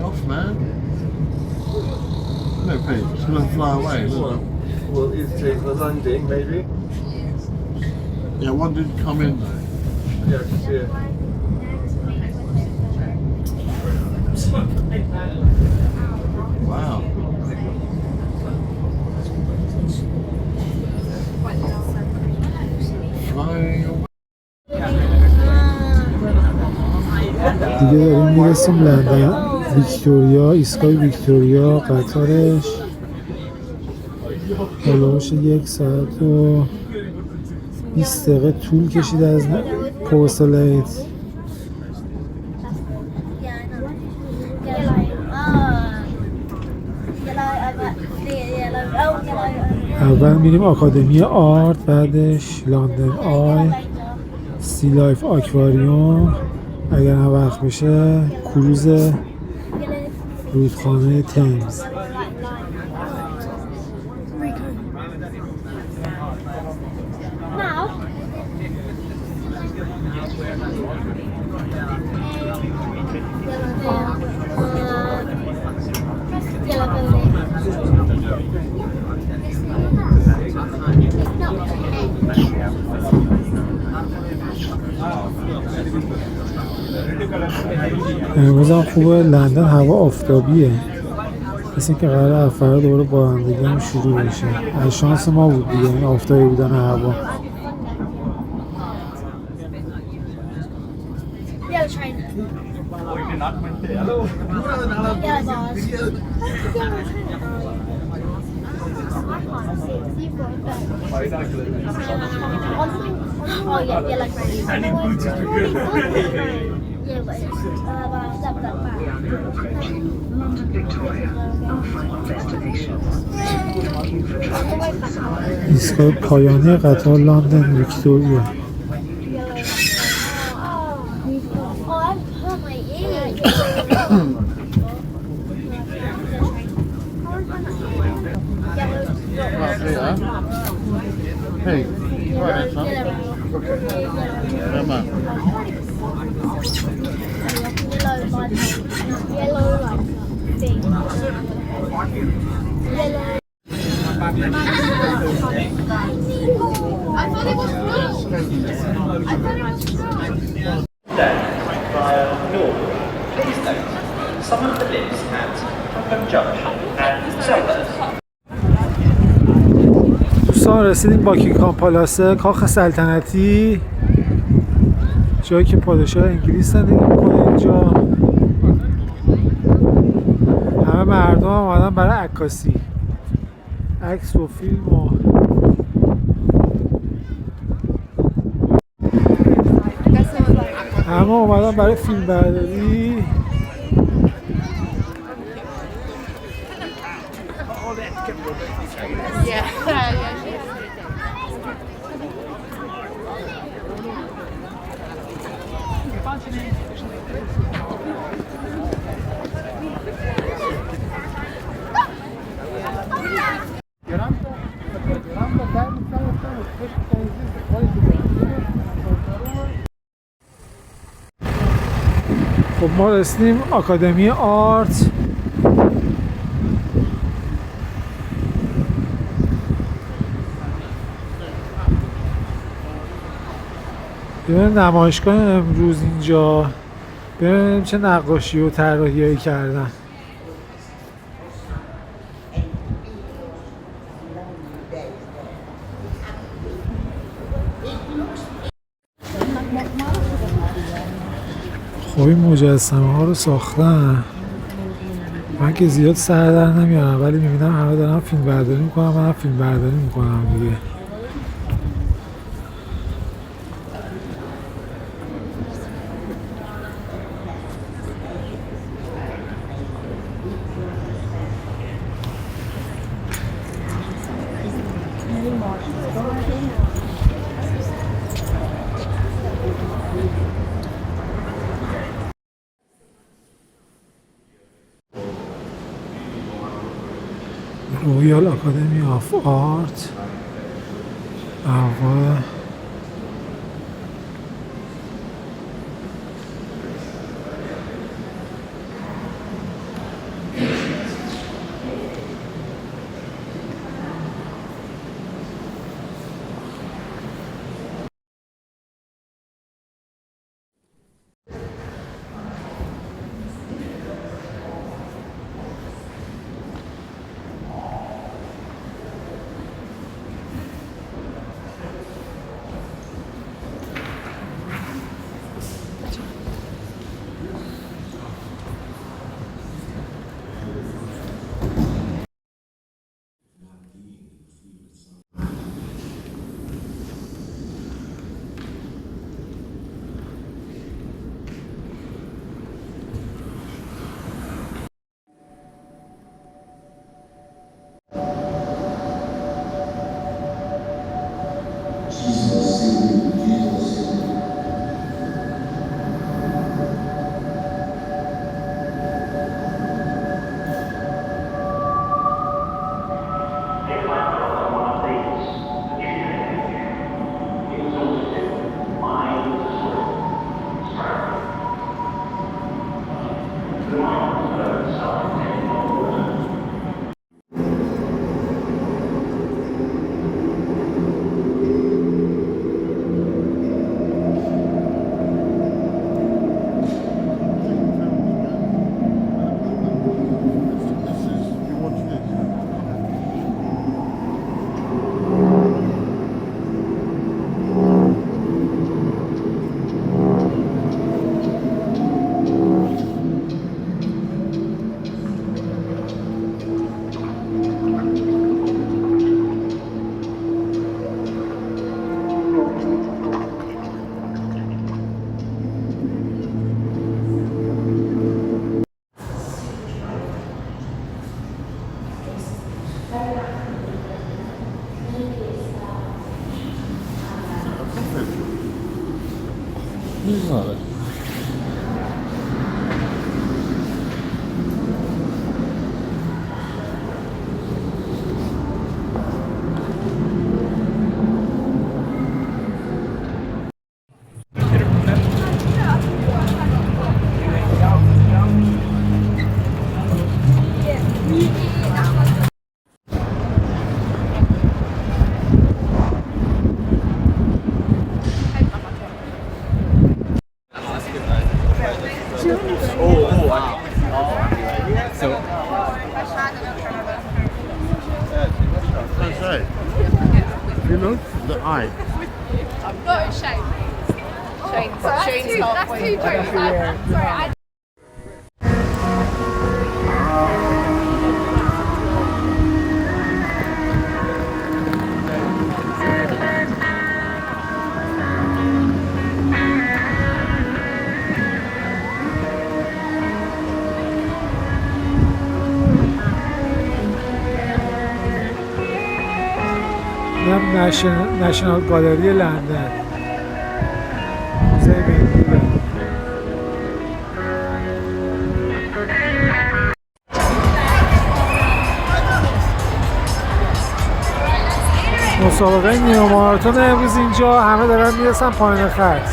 off, man. No, Pete, it's going to fly away. Well, it's taking the landing, maybe. Yeah, one did come in though. Yeah, I can see it. Wow. Flying away. دیگه داریم میرسیم لندن ویکتوریا، ایستگاه ویکتوریا قطارش هلوش 1 ساعت و 20 دقیقه طول کشید از پورسلیت. اول میریم آکادمی آرت، بعدش لندن آی، سی لایف آکواریوم، اگر هم وقت بشه کروز رودخانه تیمز. امروز هم خوبه، لندن هوا آفتابیه، مثل که قراره از فردا دوباره بارندگی هم شروع بشه. از شانس ما بود دیگه این آفتابی بودن هوا. ایستگاه پایانی قطار لندن ویکتوریا. Hey, right, son. Okay. Come on. Via North. Please note, some of the lifts at Clapham Junction and Selhurst. دوستان رسیدیم باکینگهام پالاسه، کاخ سلطنتی، جایی که پادشاه انگلیس زندگی میکنه. اینجا همه مردم هم اومدن برای عکاسی، عکس و فیلم و همه اومدن برای فیلم برداری. خب ما رسیدیم آکادمی آرت. ببینیم نمایشگاه امروز اینجا، ببینیم چه نقاشی و طراحی‌هایی کردن. خب این مجسمه ها رو ساختن، من که زیاد سر در نمیارم ولی میبینم همه دارن فیلم برداری میکنم، منم فیلم برداری میکنم دیگه. رویال اکادمی آف آرت، میذاره. That's right. You know the eye. No, it's Shane. Shane's halfway. That's two jokes. Sorry, نشنال گالری لندن، موزه ملی. مسابقه نیمه ماراتون امروز اینجا همه دارن میرسن پایین خط.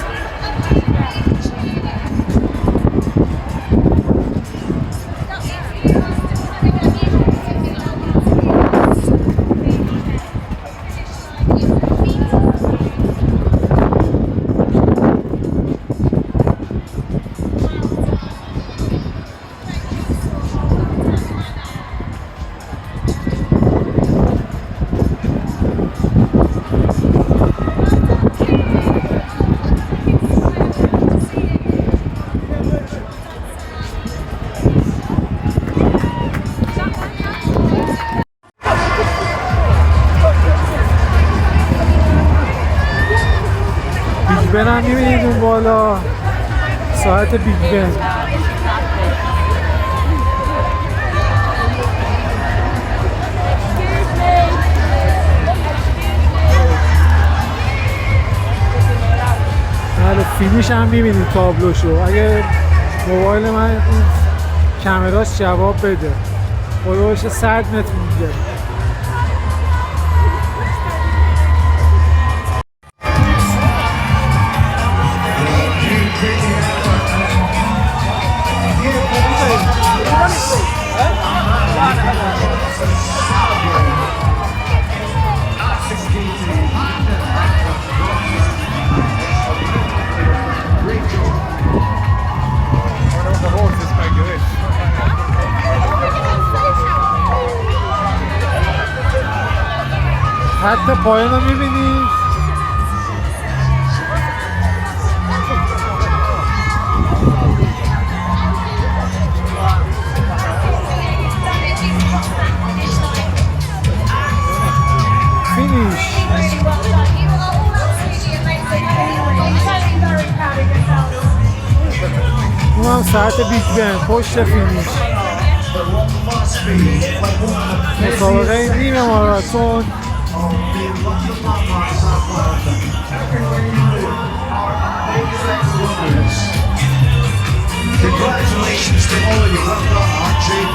بیگ بن هم میبینید اون بالا، ساعت بیگ بن. بله فینیش هم میبینید تابلوشو. اگه موبایل من این کامراش جواب بده خودش 100 متر میگه. حتی پایین رو میبینید. فینیش. اون هم ساعت بیگ بن پشت فینیش. مسابقه نیمه ماراتون Congratulations to all of you. Well done, Archie.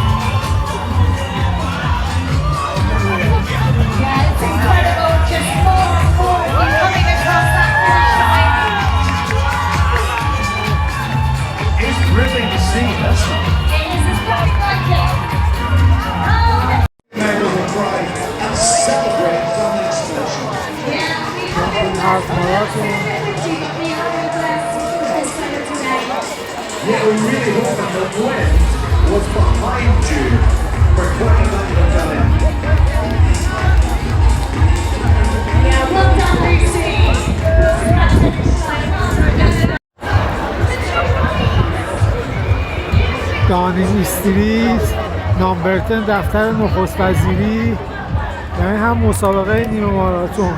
yeah, it's incredible. Just more and more coming across that finish line. It's thrilling to see, that's not. It is nothing like it. And celebrate Dominic's station. هاف ماراتون. Yeah, we really hope that the wind was behind you for 20 minutes of it. Yeah, well done, Lucy. دانینگ استریت نامبر 10 دفتر نخست وزیری. یعنی هم مسابقه نیمه ماراتون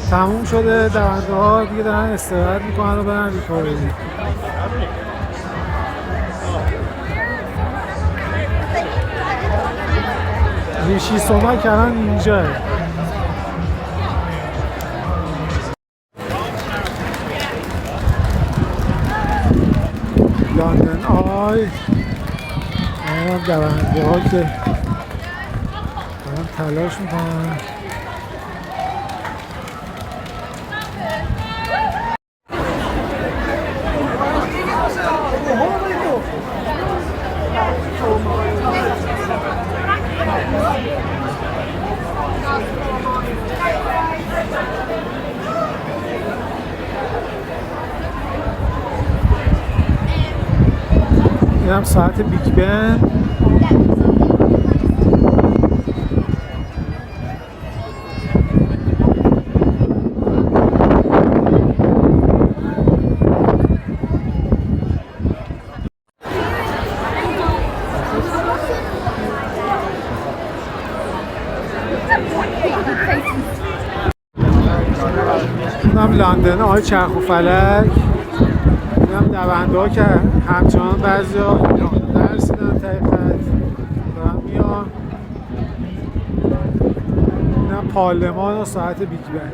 تموم شده، دونده ها دیگه دارن استراحت میکنن و برن ریکاوری. ریشی سوناک الان اینجاه. لندن آی. این دونده ها که دارن تلاش میکنن. این هم ساعت بیگ بن. اینم لندن آی چرخ و فلک. اینم دونده ها که همچنان بعضی ها نرسیدن تای خط دارن میان. اینم پارلمان و ساعت بیگ بن.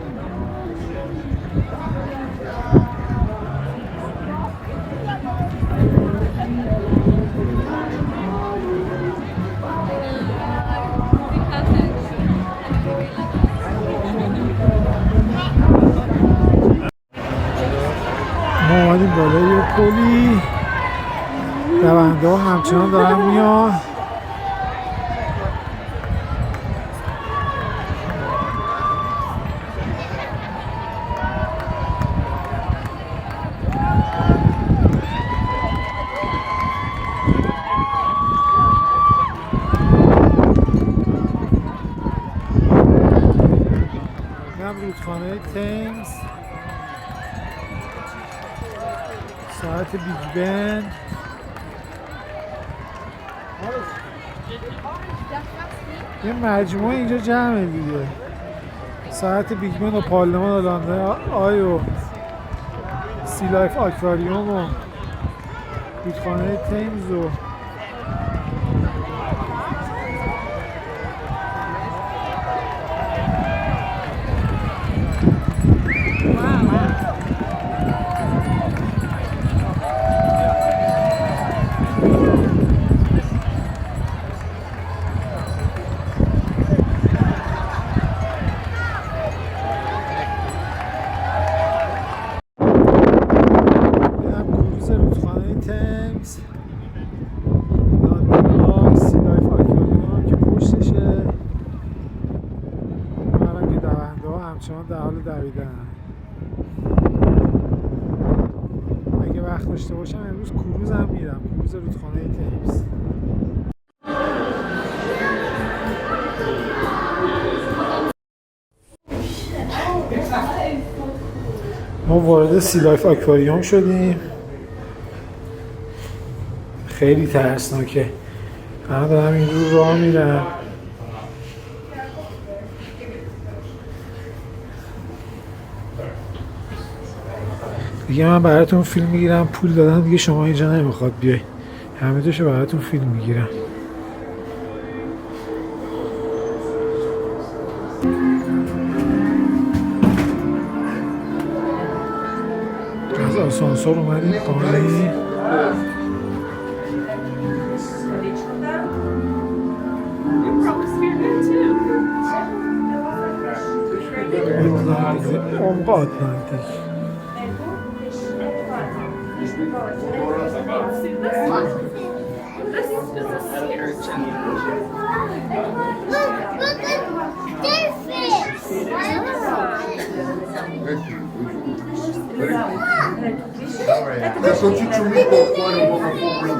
ما اومدیم بالای پلی. دونده ها همچنان دارن میان. اینم رودخانه تیمز، ساعت بیگ بن. یه مجموعه اینجا جمعه دیگه. ساعت بیگ بن و پارلمان و لندن آی و سی لایف آکواریوم و رودخانه تیمز و همچنان در حال دویدن. اگه وقت داشته باشم امروز کروز هم میرم، کروز رودخانه تیمز. ما وارد سی لایف آکواریوم شدیم. خیلی ترسناکه. من دارم این رو راه میرم. دیگه من براتون فیلم میگیرم، پول دادن دیگه شما اینجا نمیخواد بیای. همه جاشو براتون فیلم میگیرم. از آسانسور اومدیم پایین. عمق آتلانتیک. Adesso Ciccio mi può fare un po' fuori.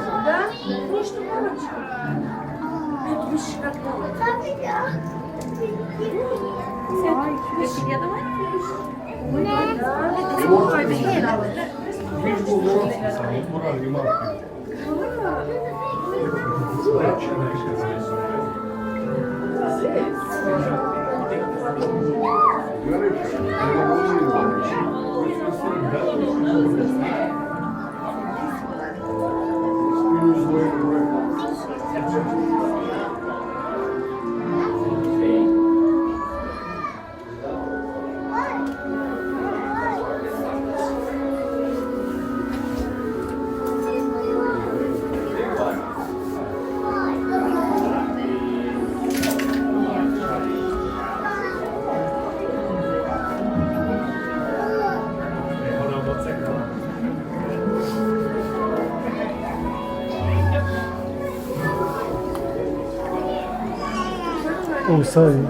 اوسایی.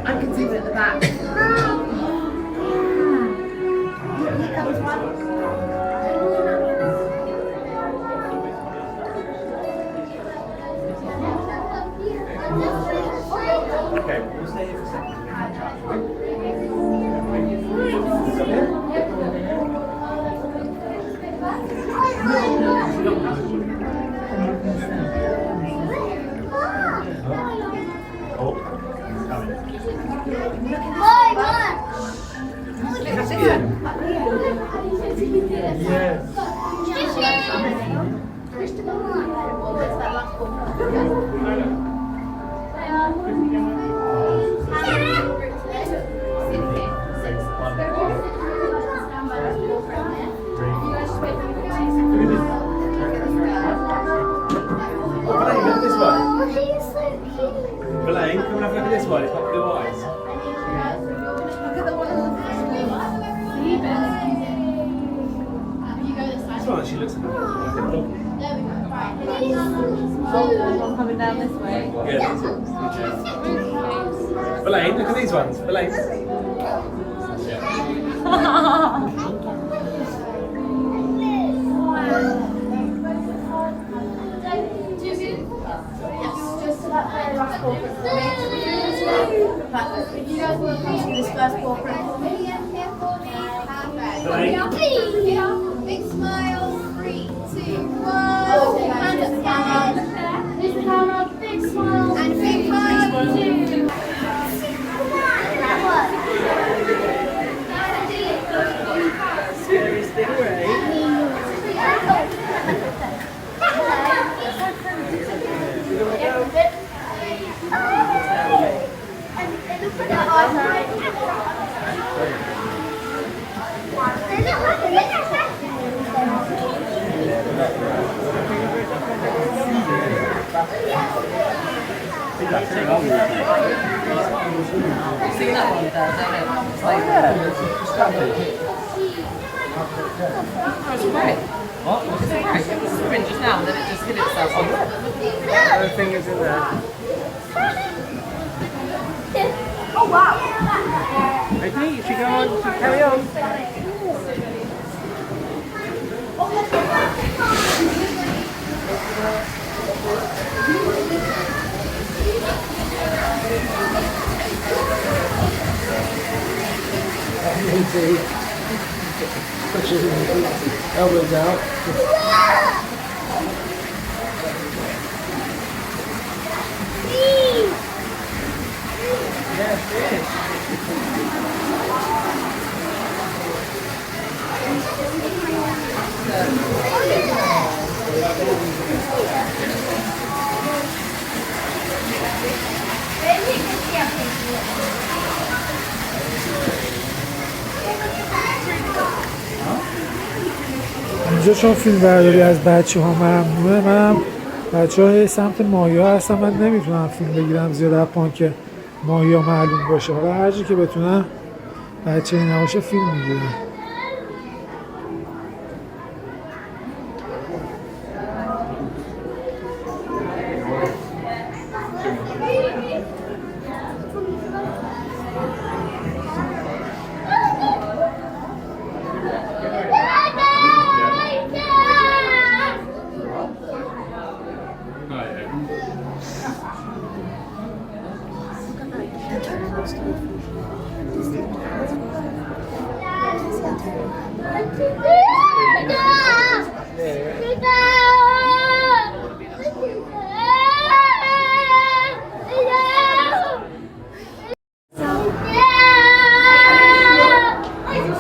I can see it at the back. Okay, we'll stay here for a second. Elaine, come and have a look at this one. It's got blue eyes. This one, she looks like a dog. One coming down this way. Yeah, these ones. Elaine, look at these ones. Elaine. You guys want to do this first ball for me? Big smile. 3, 2, 1. Hand up, down. Here's the camera. Big smile. And big smile. 2. Seriously, right? Seen that one there, don't you? That's great. What? It's great. It was sprint just now and then it just hit itself on there. The fingers in there. Oh wow. Okay, you should go on. You should carry on. Elbows out. اینجا چون فیلم برداری از بچه ها ممنوعه، منم بچه های سمت مایا هستم، من نمیتونم فیلم بگیرم زیاد از پان که مایا معلوم باشه. حالا هر جایی که بتونم بچه ای نباشه فیلم میگیرم.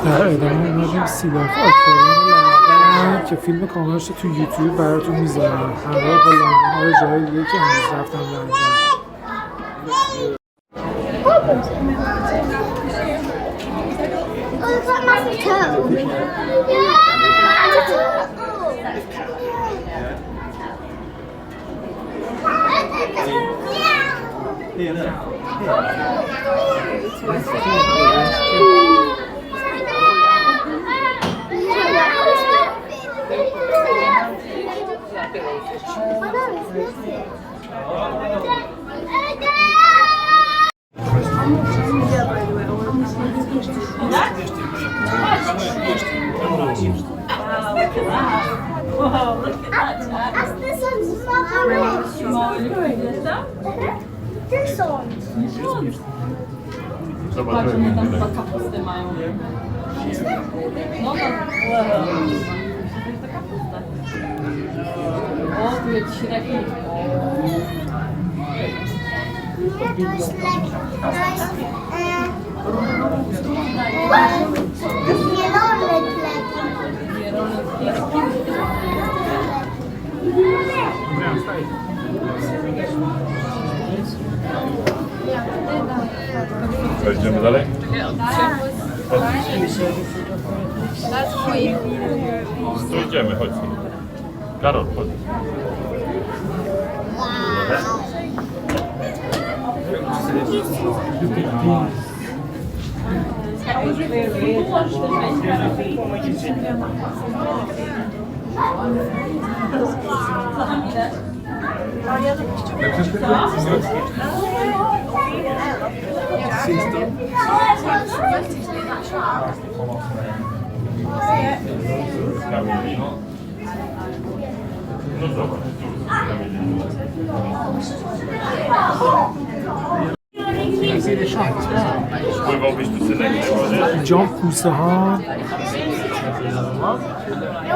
در ادامه اومدیم سیلاف آکواریوم لندن که فیلم کاملش رو تو یوتیوب براتون میذارم همراه با لندن های جای دیگه که امروز رفتم لندن. Oh, it's like massive toe. Yeah. Zobaczymy, tam chyba kapustę mają. No, o, tu jest średni. Idziemy dalej? Tu idziemy, chodź. Karol, chodź. No zobacz, pływałbyś tu synek, może? Jump کوسه ها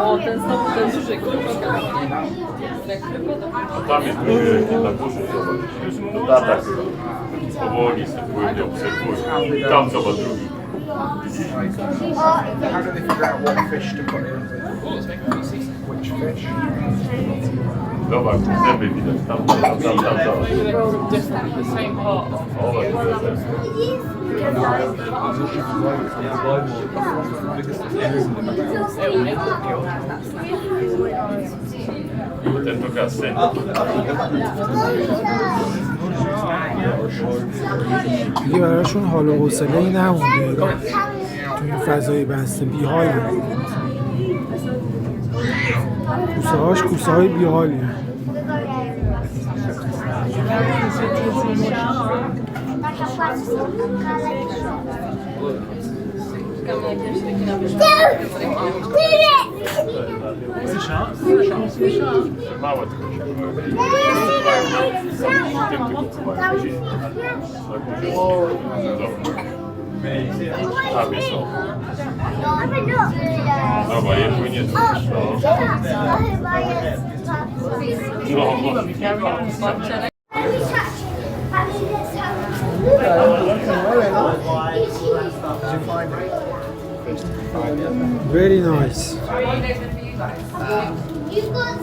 O, ten znowu ten duży kruczka. A tam jest drugi rzeki na górze, zobacz. To tata chyba. Powoli sobie płynie, obserwuj. Tam zobacz drugi. How do they figure out what fish to put in? Which fish? Zobacz, zęby widać. Tam. Different, the same part. O, ten to kasy. دیگه براشون حال و حوصله ای نمونده تو این فضای بسته بیحال کوسه هاش کوسه های بیحالی Małe tylko się tam jest są. Dobra, je płynie tu. Very nice. You've got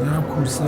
هم کوسه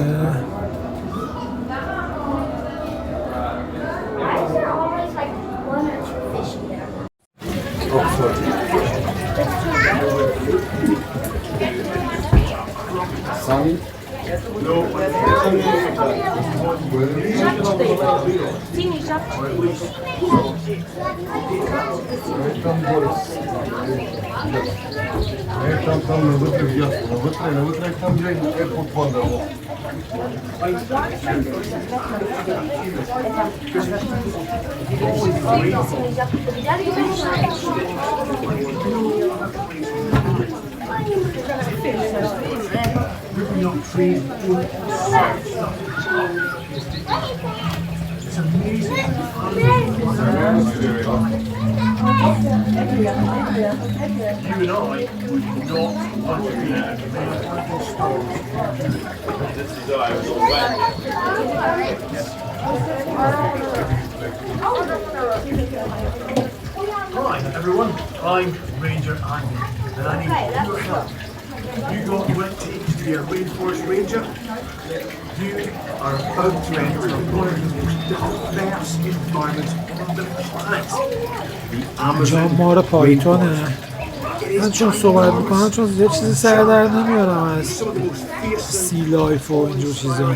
Right, everyone, I'm Ranger Andy, and I need your help. You got went to be a rainforest ranger. You are about to enter one of the most diverse environments on the planet. The اینجا Amazon مار پایتونه. rainforest. من چون صحبت میکنم چون یه چیزی سر در نمیارم از Some of the most fearsome سی لایف و اینجور چیزا.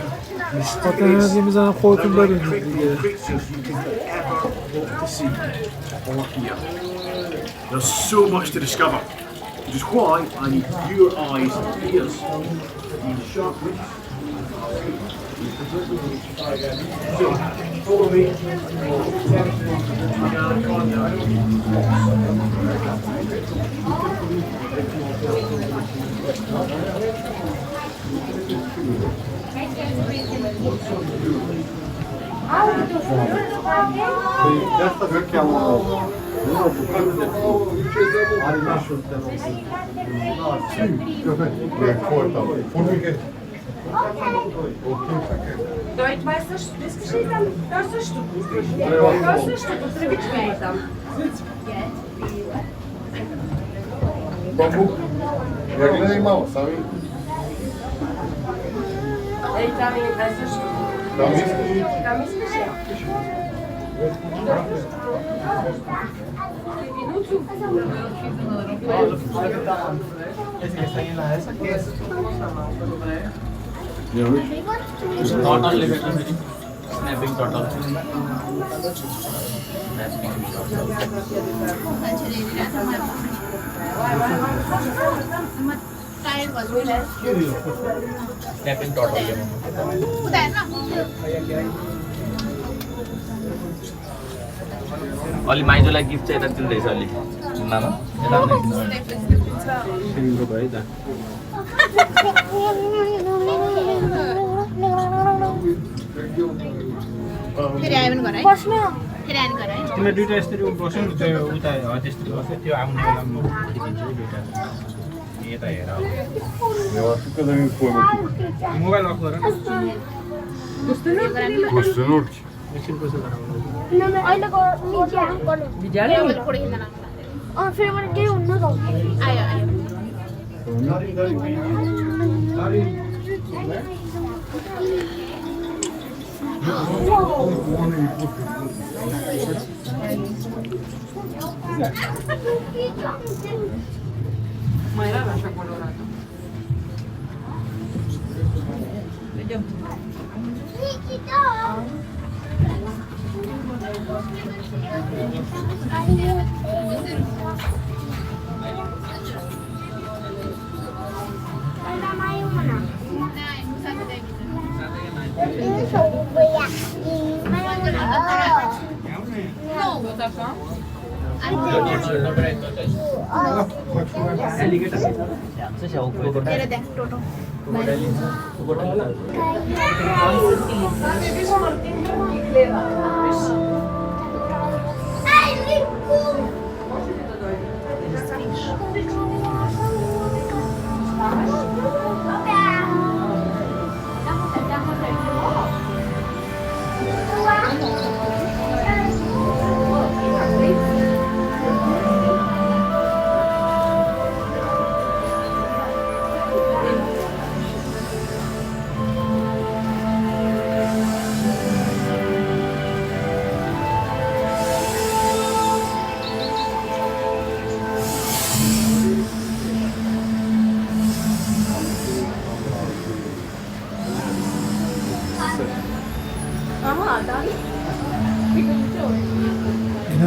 خاطر همین میزنم خودتون بدونید دیگه. creatures you could ever hope to see are here. There's so much to discover, which is why I need your eyes and ears. These sharp wits. So, follow me. अलि माइजोलाई gift चाहिँ यता दिँदैछ अलि नाना फेरि आयो भने घर है बस्नु फेरि आयो घर है तिमीले दुईटा यसरी बस्यो नि त्यो उता त्यसरी बस्यो त्यो आउने बेला म देखिन्छु दुईटा यता हेर मोबाइल अफ गर एकछिन कसो गराउनु अहिलेको मिडिया फेरि मैले केही हुन्न त आयो आयो Mayra lascia colorato.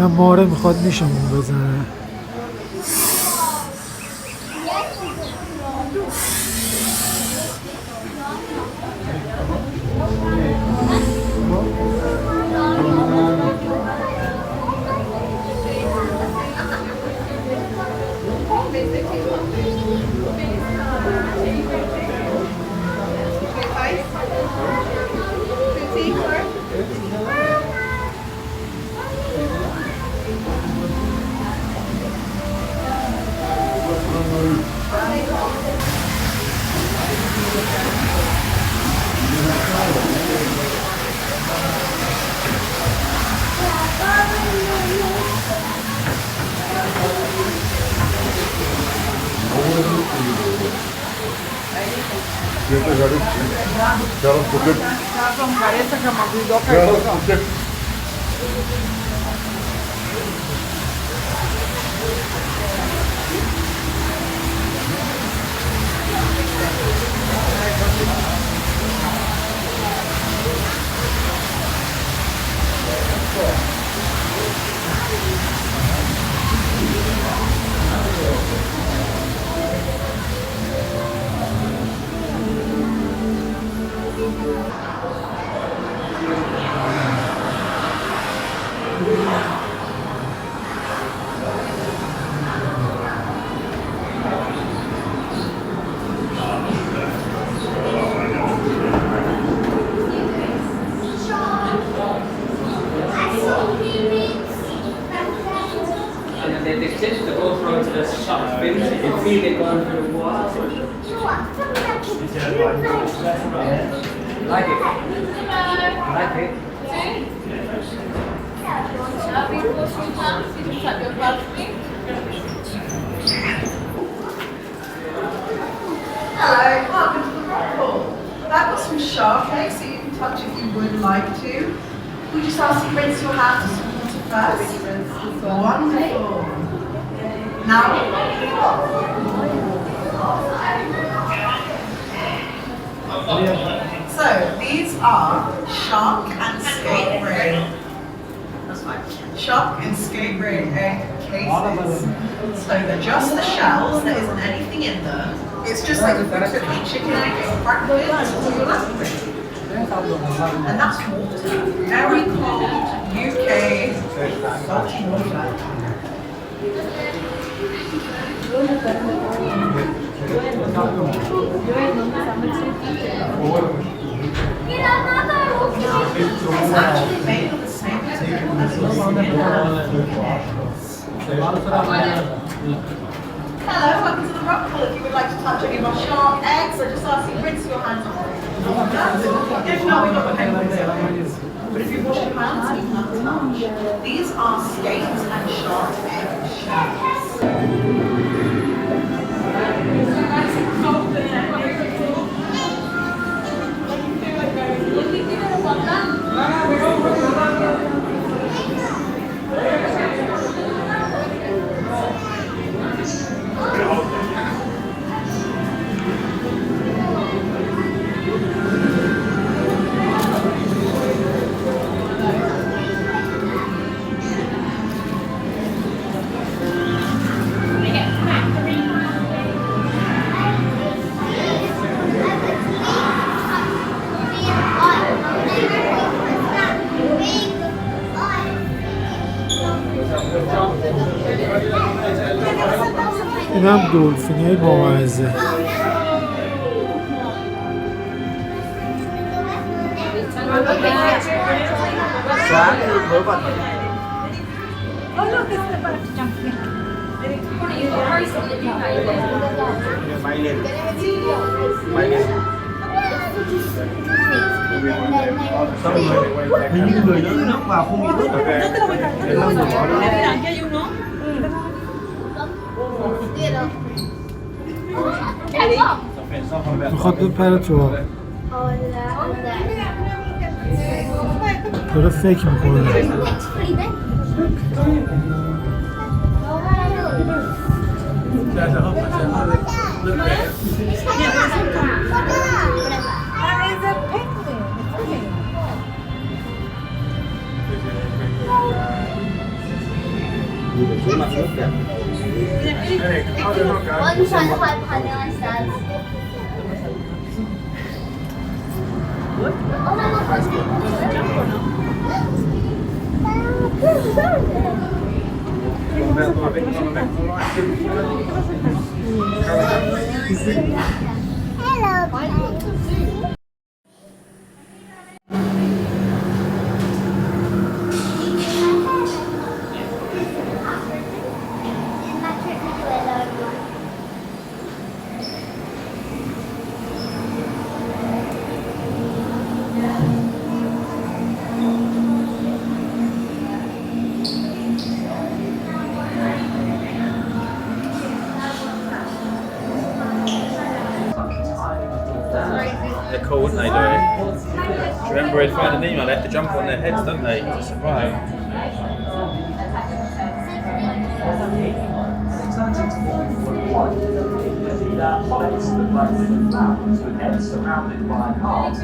ماره میخواد میشمون بزنه. Hello, welcome to the rock pool. That was some shark eggs that you can touch if you would like to. We just ask you to rinse your hands with water first. Wonderful. Now, so these are shark and skate ray. That's fine. Shark and skate ray egg cases. So they're just the shells, there isn't anything in them. It's just like a typical chicken egg cracked with all your left. And that's water. Very cold UK salty water. It's actually made of the same material as the Hello, welcome to the rock pool. If you would like to touch any of our shark eggs, I just ask you to rinse your hands off. If not, we've got the penguins here. But if you wash your hands, you can touch. These are skates and shark egg shells. این هم دلفینی بامزه. میخواد بپره تو آب. داره فکر میکنه. One's trying to hide behind the ice stands. Oh my Hello. They're cool, wouldn't they, do it? Do you remember in Finding Nemo, they have to jump on their heads, don't they, to survive? Surrounded by hearts,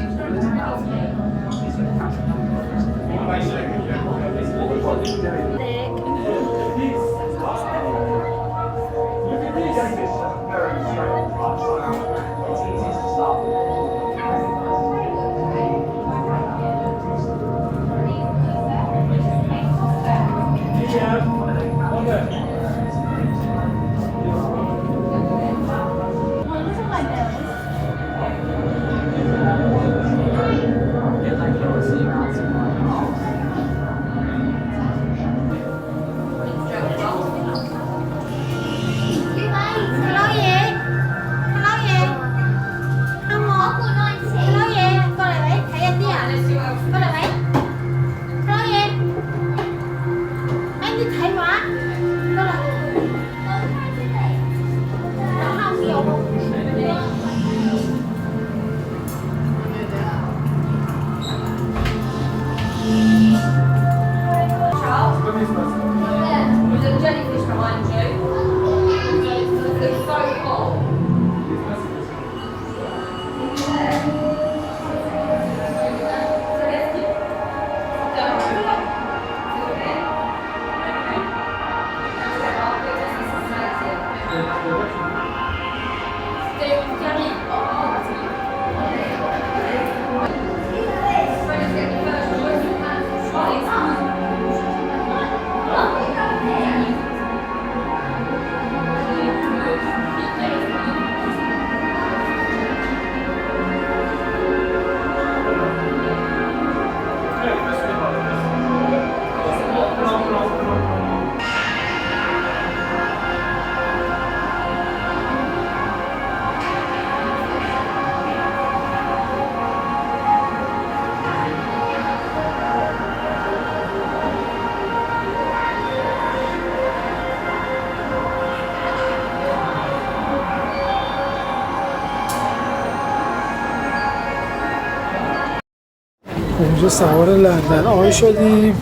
اونجا سوار لندن آی شدیم،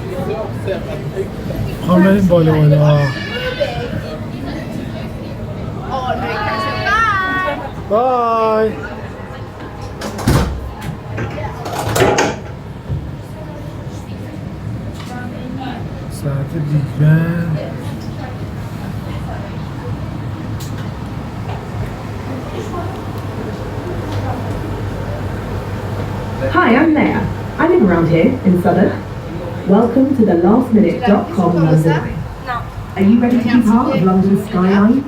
میخوام بریم بالا بالا. بای. ساعت بیگ بن. Hi, I'm Leia. I live around here in Southwark. Welcome to the lastminute.com London Line. Are you ready to be part of London's skyline?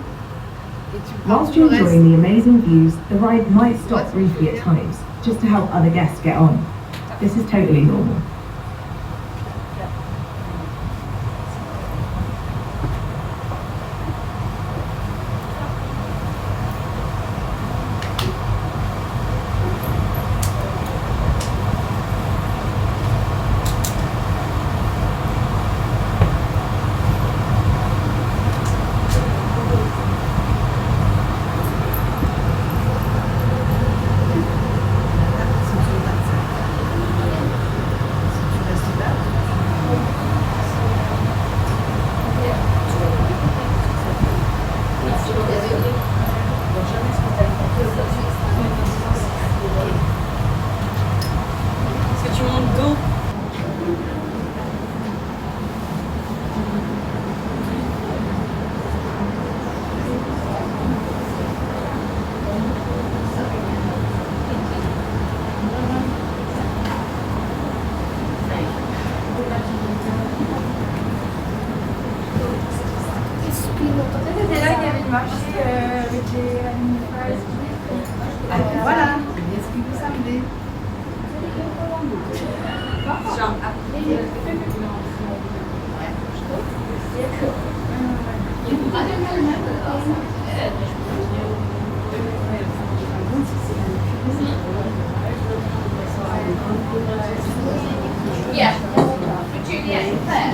Whilst you're enjoying the amazing views, the ride might stop briefly at times, just to help other guests get on. This is totally normal. Yeah. For Juliet and Claire.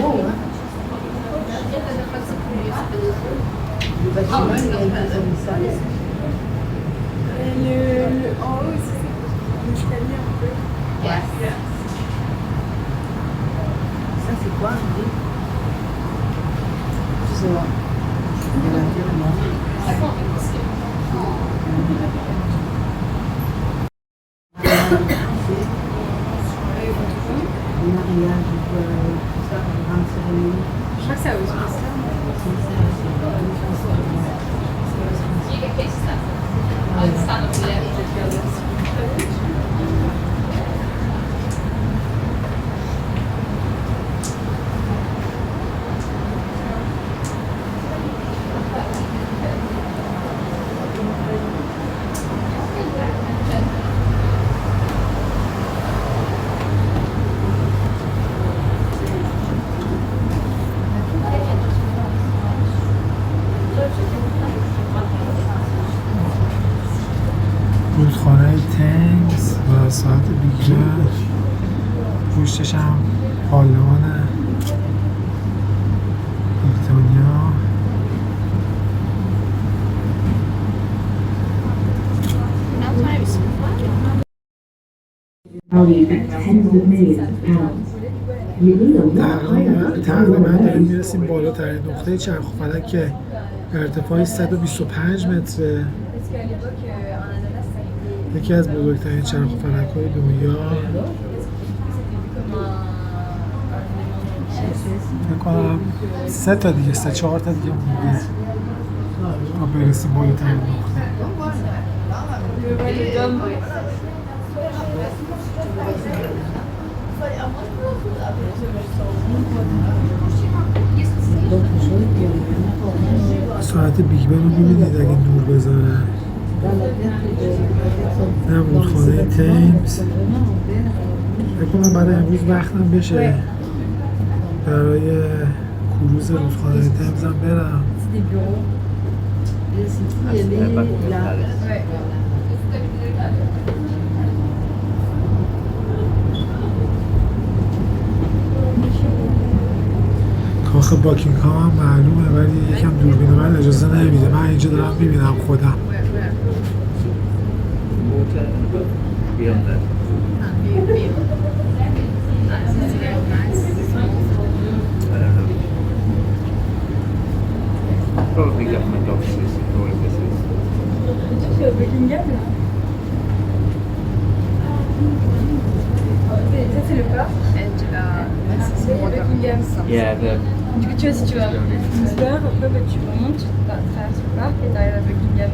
En haut aussi, c'est l'escalier un peu. Yes. Ça, c'est quoi, André? Je sais pas. Mariage, tout ça, grande cérémonie. Je crois que c'est à Westminster. You get pieces of that. I'll stand up there. رودخانه تمز و ساعت بیگره پشتش هم پارلمان بریتانیا. Tens of millions of pounds. You need a lot higher. تقریبا داریم میرسیم بالاترین نقطه چرخ فلک که ارتفاعی 125 متره. یکی از بزرگترین چرخ فلک‌های دنیا. فکر کنم 3 تا دیگه 3-4 تا دیگه مونده تا برسیم بالاترین نقطه. ساعت بیگ بن رو می‌بینید اگه نور بذاره. اینم رودخانه تمز. فکر کنم برای امروز وقتم بشه برای کروز رودخانه تمز هم برم. کاخ باکینگهام هم معلومه ولی یکم دوربین من اجازه نمیده. من اینجا دارم میبینم خودم. Probably government offices and all of this is. C'est au Buckingham là. Ça c'est le parc. C'est le Buckingham. Yeah, the Du coup tu vois si tu vas à Windsor, après bah, tu remontes, tu traverses le parc et t'arrives à Buckingham.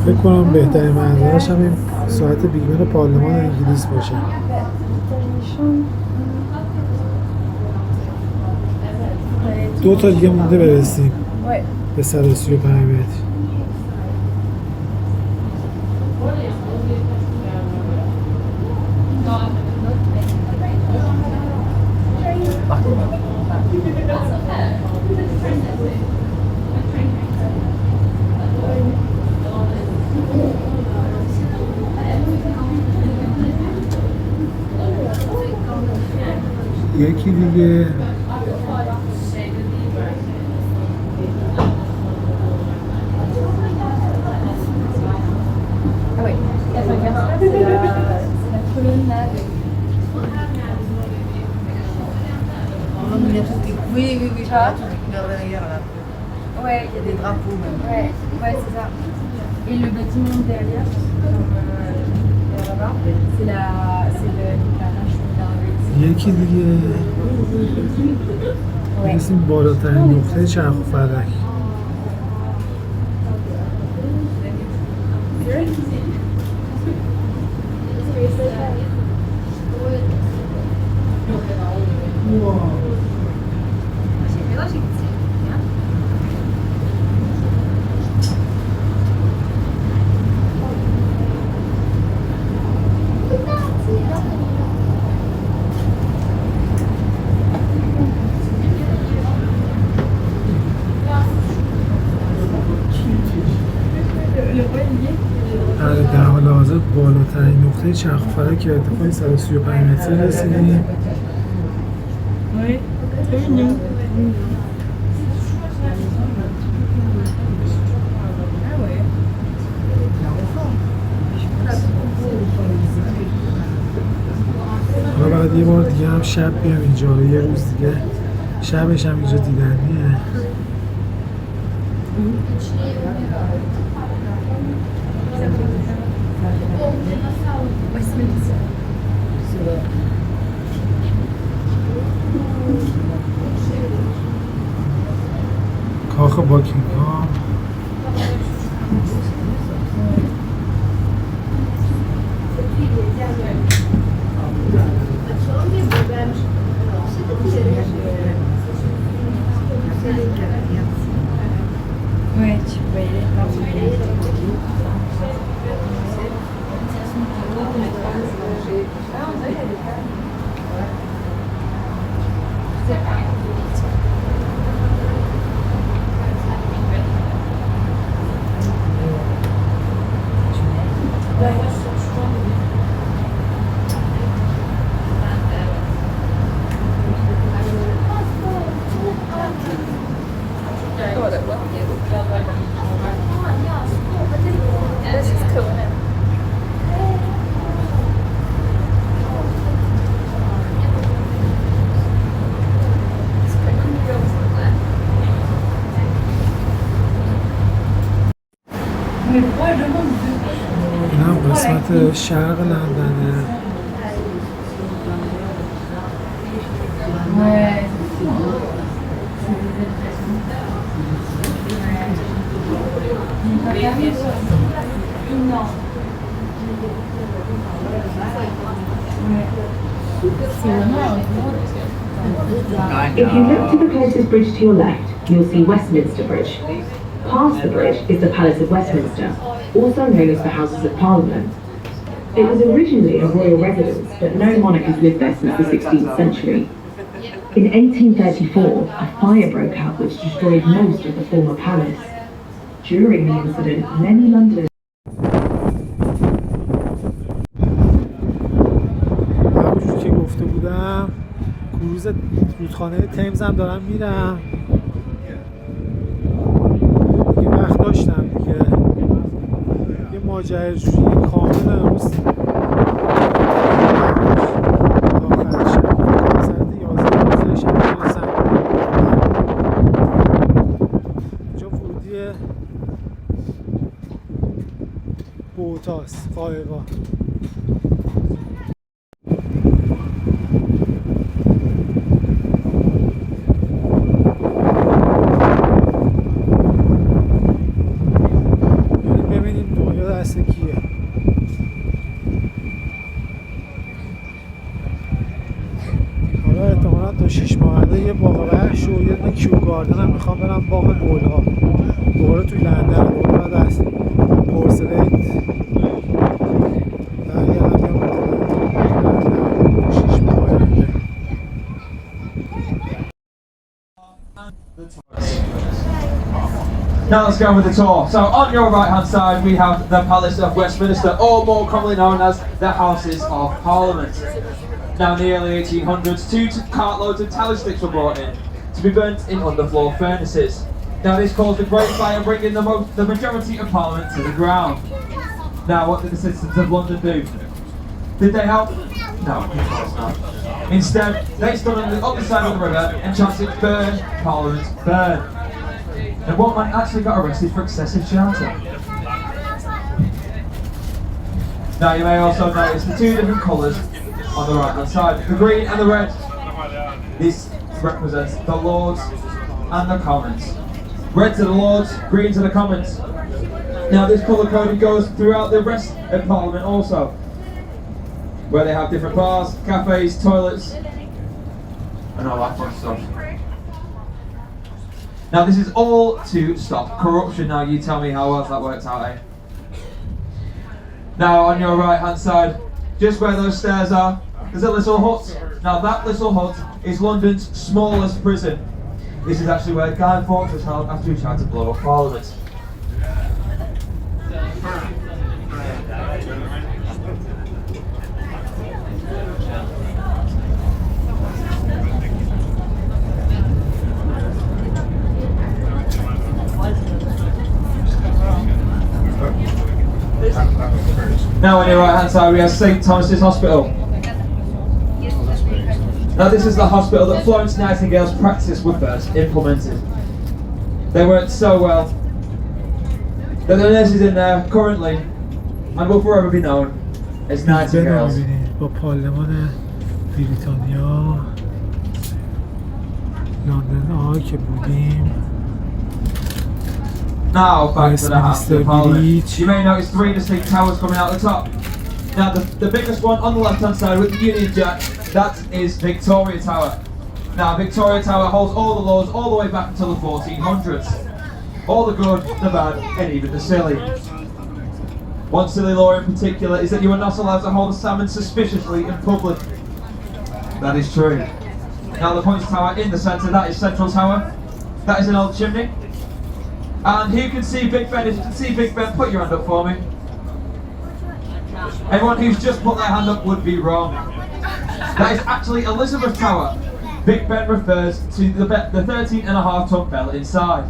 فکر کنم بهترین منظرش هم این ساعت بیگ بن پارلمان انگلیس باشه. دو تا دیگه مونده برسیم به 135 متر. یکی دیگه Oui, oui, oui, je vois toutes les couleurs derrière là. Ouais, il y a des drapeaux même. Ouais, ouais, c'est ça. Et le bâtiment derrière, là-bas, c'est la National Gallery. یکی دیگه میرسیم بالاترین نقطه چرخ و فلک. در حال حاضر بالاترین نقطه چرخ و فلک که ارتفاع 135 متر رسیدیم. حالا بعد یه بار دیگه هم شب بیام اینجا، یه روز دیگه شبش هم اینجا دیدنیه. کاخ باکینگهام. Ouais, tu peux y aller. This is cool, isn't it? این هم قسمت شرق لندنه. If you look to the closest bridge to your left, you'll see Westminster Bridge. Past the bridge is the Palace of Westminster, also known as the Houses of Parliament. It was originally a royal residence, but no monarch has lived there since the 16th century. In 1834, a fire broke out which destroyed most of the former palace. During the incident, many Londoners همونجور که گفته بودم کروز رودخانه تمز هم دارم میرم. یه وقت داشتم دیگه یه ماجراجویی کامل امروز تا آخر شب ساعت 11 شب میرسم. اینجا ورودی بوتاس قایقا. حالا احتمالا تا 6 ماه یه باغ وحش و یه دونه کیو گاردن هم میخوام برم باغ گل‌ها دوباره توی لندن دوباره از پورسلیت برگردم 6 ماه آینده. Now let's go with the tour. So on your right hand side we have the Palace of Westminster, or more commonly known as the Houses of Parliament. Now in the early 1800s, 2 cartloads of tallow sticks were brought in to be burnt in underfloor furnaces. Now this caused a great fire, bringing the majority of Parliament to the ground. Now what did the citizens of London do? Did they help? No, of course not. Instead, they stood on the other side of the river and chanted, "Burn, Parliament, burn." And one man actually got arrested for excessive shouting. Now you may also notice the two different colours on the right hand side, the green and the red. This represents the Lords and the Commons. Red to the Lords, green to the Commons. Now this colour coding goes throughout the rest of Parliament also, where they have different bars, cafes, toilets, and all that fun stuff. Now this is all to stop corruption. Now you tell me how else that works out, eh? Now on your right hand side, just where those stairs are, there's a little hut. Now that little hut is London's smallest prison. This is actually where Guy Fawkes was held after he tried to blow up Parliament. Now on your right hand side we have St Thomas's Hospital. Now this is the hospital that Florence Nightingale's practices were first implemented. They worked so well that the nurses in there currently and will forever be known as Nightingales. با پارلمان بریتانیا لندن که بودیم. Now back to the House of Parliament. You may notice three distinct towers coming out the top. Now the biggest one on the left hand side with the Union Jack, that is Victoria Tower. Now Victoria Tower holds all the laws all the way back until the 1400s. All the good, the bad, and even the silly. One silly law in particular is that you are not allowed to hold a salmon suspiciously in public. That is true. Now the Points Tower in the centre, that is Central Tower. That is an old chimney. And who can see Big Ben? If you can see Big Ben, put your hand up for me. Everyone who's just put their hand up would be wrong. That is actually Elizabeth Tower. Big Ben refers to the 13.5 ton bell inside.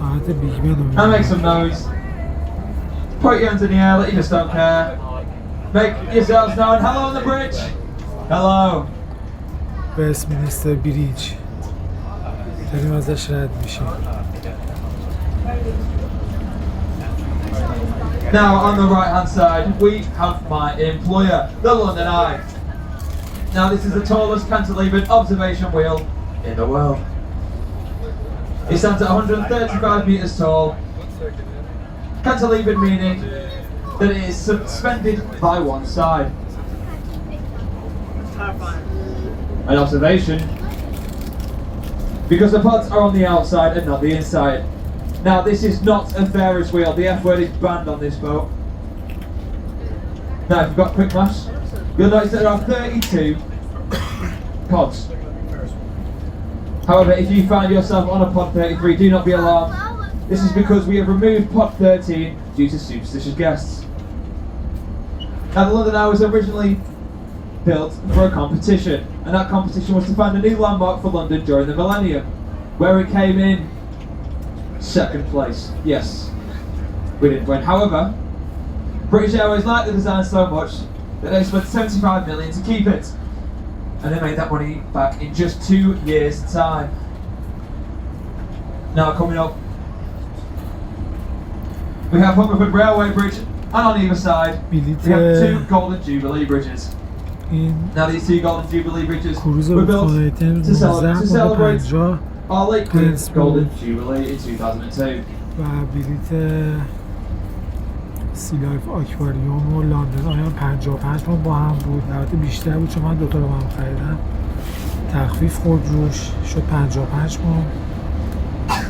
And make some noise. Put your hands in the air, let you just don't care. Make yourselves known. Hello on the bridge. Hello. وستمینستر بریج داریم ازش رد میشیم. Now on the right hand side we have my employer, the London Eye. Now this is the tallest cantilevered observation wheel in the world. It stands at 135 metres tall. Cantilevered meaning that it is suspended by one side. An observation, because the pods are on the outside and not the inside. Now this is not a Ferris wheel, the F word is banned on this boat. Now if you've got quick maths, you'll notice that there are 32 pods. However, if you find yourself on a pod 33, do not be alarmed. This is because we have removed pod 13 due to superstitious guests. Now the London Eye was originally built for a competition, and that competition was to find a new landmark for London during the millennium, where it came in second place. Yes, we didn't win. However, British Airways liked the design so much that they spent 75 million to keep it, and they made that money back in just 2 years' time. Now coming up, we have Hungerford Railway Bridge, and on either side we have two Golden Jubilee bridges. Now these two Golden Jubilee bridges were built to celebrate our late Queen's Golden Jubilee in 2002. و بلیت سی لایف آکواریوم و لندن آیا 55 پوند با هم بود. البته بیشتر بود چون من دوتا رو با هم خریدم. تخفیف خورد روش شد 55 پوند.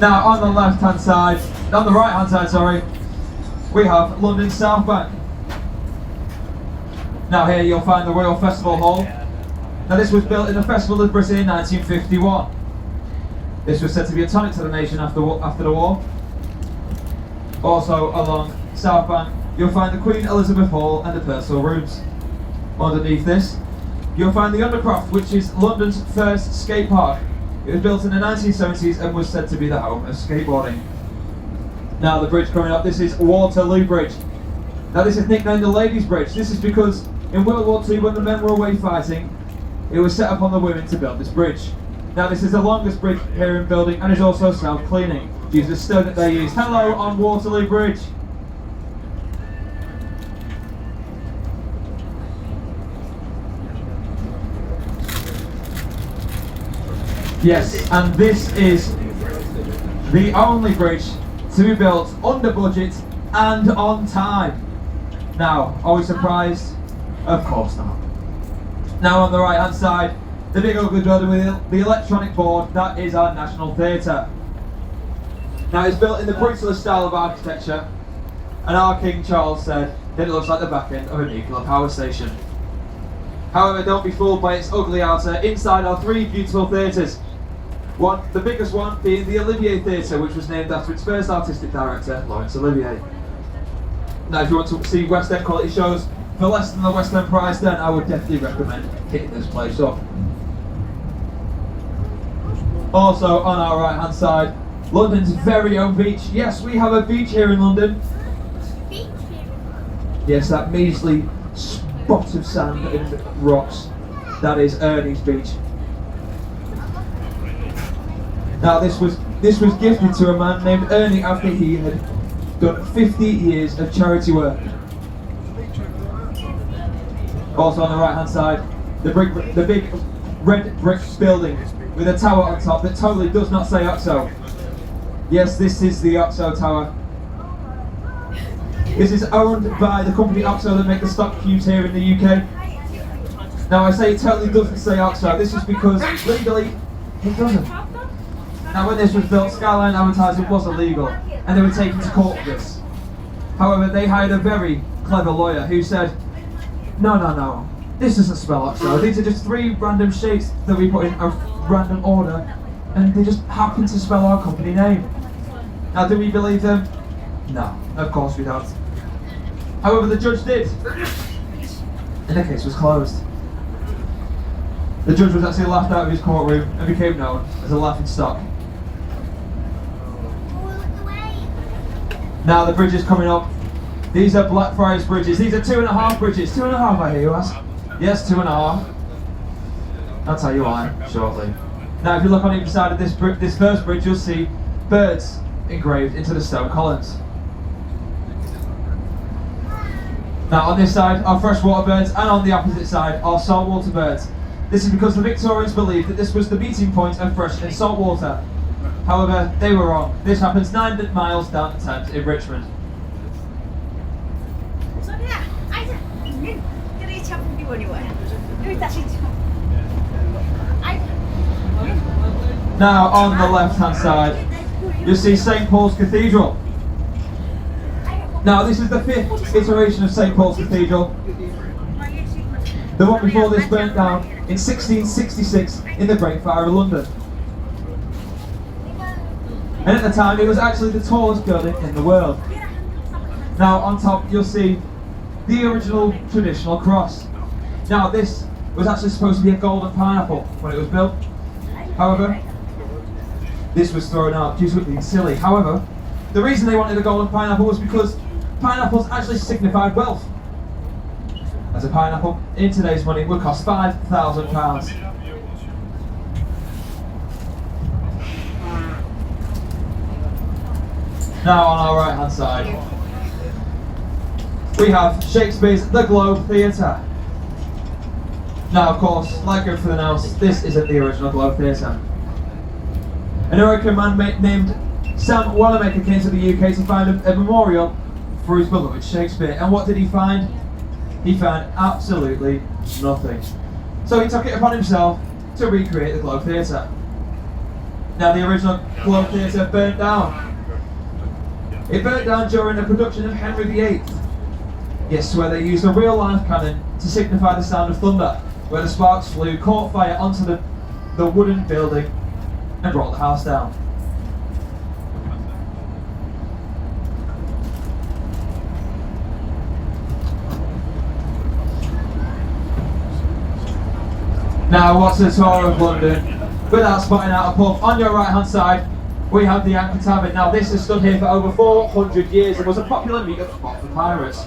Now on the left hand side, on the right hand side, sorry, we have London South Bank. Now here you'll find the Royal Festival Hall. Now this was built in the Festival of Britain in 1951. This was said to be a tonic to the nation after the war. Also along South Bank you'll find the Queen Elizabeth Hall and the Purcell Rooms. Underneath this you'll find the Undercroft, which is London's first skate park. It was built in the 1970s and was said to be the home of skateboarding. Now the bridge coming up, this is Waterloo Bridge. Now this is nicknamed the Ladies' Bridge. This is because in World War II, when the men were away fighting, it was set upon the women to build this bridge. Now this is the longest bridge here in building and is also self-cleaning due to the stone that they use. Hello on Waterloo Bridge. Yes, and this is the only bridge to be built under budget and on time. Now, are we surprised? Of course not. Now on the right hand side, the big ugly building with the electronic board, that is our National Theatre. Now it's built in the brutalist style of architecture, and our King Charles said it looks like the back end of a nuclear power station. However, don't be fooled by its ugly outer. Inside are three beautiful theatres. The biggest one being the Olivier Theatre, which was named after its first artistic director, Laurence Olivier. Now if you want to see West End quality shows for less than the West End price, then I would definitely recommend hitting this place up. Also on our right hand side, London's very own beach. Yes, we have a beach here in London. Yes, that measly spot of sand and rocks, that is Ernie's Beach. Now this was gifted to a man named Ernie after he had done 50 years of charity work. Also on the right hand side, the big red brick building with a tower on top that totally does not say OXO. Yes, this is the OXO Tower. This is owned by the company OXO that make the stock cubes here in the UK. Now I say it totally doesn't say OXO, this is because legally it doesn't. Now when this was built, Skyline Advertising was illegal and they were taken to court for this. However, they hired a very clever lawyer who said, no, this doesn't spell OXO. These are just three random shapes that we put in a random order and they just happen to spell our company name. Now do we believe them? No, of course we don't. However, the judge did, and the case was closed. The judge was actually laughed out of his courtroom and became known as a laughing stock. Now the bridge is coming up. These are Blackfriars bridges. These are 2.5 bridges. 2.5, I hear you ask? Yes, 2.5. I'll tell you why shortly. Now if you look on either side of this first bridge, you'll see birds engraved into the stone columns. Now on this side are freshwater birds, and on the opposite side are saltwater birds. This is because the Victorians believed that this was the meeting point of fresh and salt water. However, they were wrong. This happens 9 miles down the Thames in Richmond. Now on the left hand side, you'll see St Paul's Cathedral. Now this is the 5th iteration of St Paul's Cathedral. The one before this burnt down in 1666 in the Great Fire of London. And at the time it was actually the tallest building in the world. Now on top you'll see the original traditional cross. Now this was actually supposed to be a golden pineapple when it was built. However, this was thrown out due to it being silly. However, the reason they wanted a golden pineapple was because pineapples actually signified wealth. As a pineapple, in today's money, would cost £5,000. Now on our right hand side, we have Shakespeare's The Globe Theatre. Now of course, like everything else, this isn't the original Globe Theatre. An American man named Sam Wanamaker came to the UK to find a memorial for his beloved Shakespeare. And what did he find? He found absolutely nothing. So he took it upon himself to recreate the Globe Theatre. Now the original Globe Theatre burnt down. It burnt down during the production of Henry VIII. Yes, where they used a real live cannon to signify the sound of thunder, where the sparks flew, caught fire onto the wooden building and brought the house down. Now what's a tour of London without spotting out a pub? On your right hand side we have the Anchor Tavern. Now this has stood here for over 400 years and was a popular meet-up spot for pirates.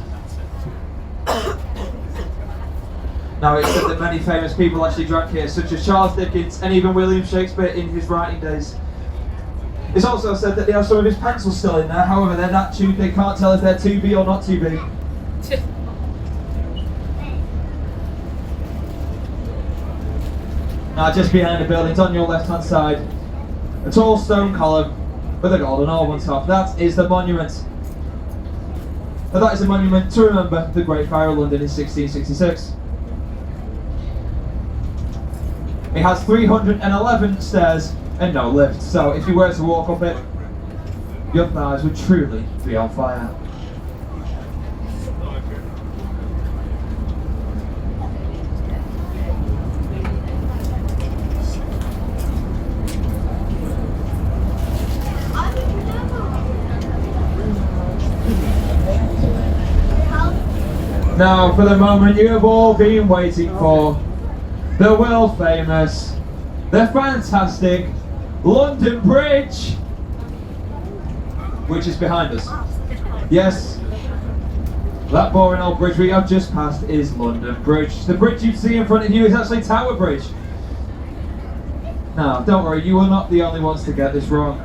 Now it's said that many famous people actually drank here, such as Charles Dickens and even William Shakespeare in his writing days. It's also said that they have some of his pencils still in there, however they're that chewed they can't tell if they're 2B or not 2B. Now just behind the buildings on your left hand side, a tall stone column with a golden orb on top. That is the monument. Now that is a monument to remember the Great Fire of London in 1666. It has 311 stairs and no lift, so if you were to walk up it, your thighs would truly be on fire. Now for the moment you have all been waiting for, the world famous, the fantastic London Bridge, which is behind us. Yes, that boring old bridge we have just passed is London Bridge. The bridge you see in front of you is actually Tower Bridge. Now, don't worry, you are not the only ones to get this wrong.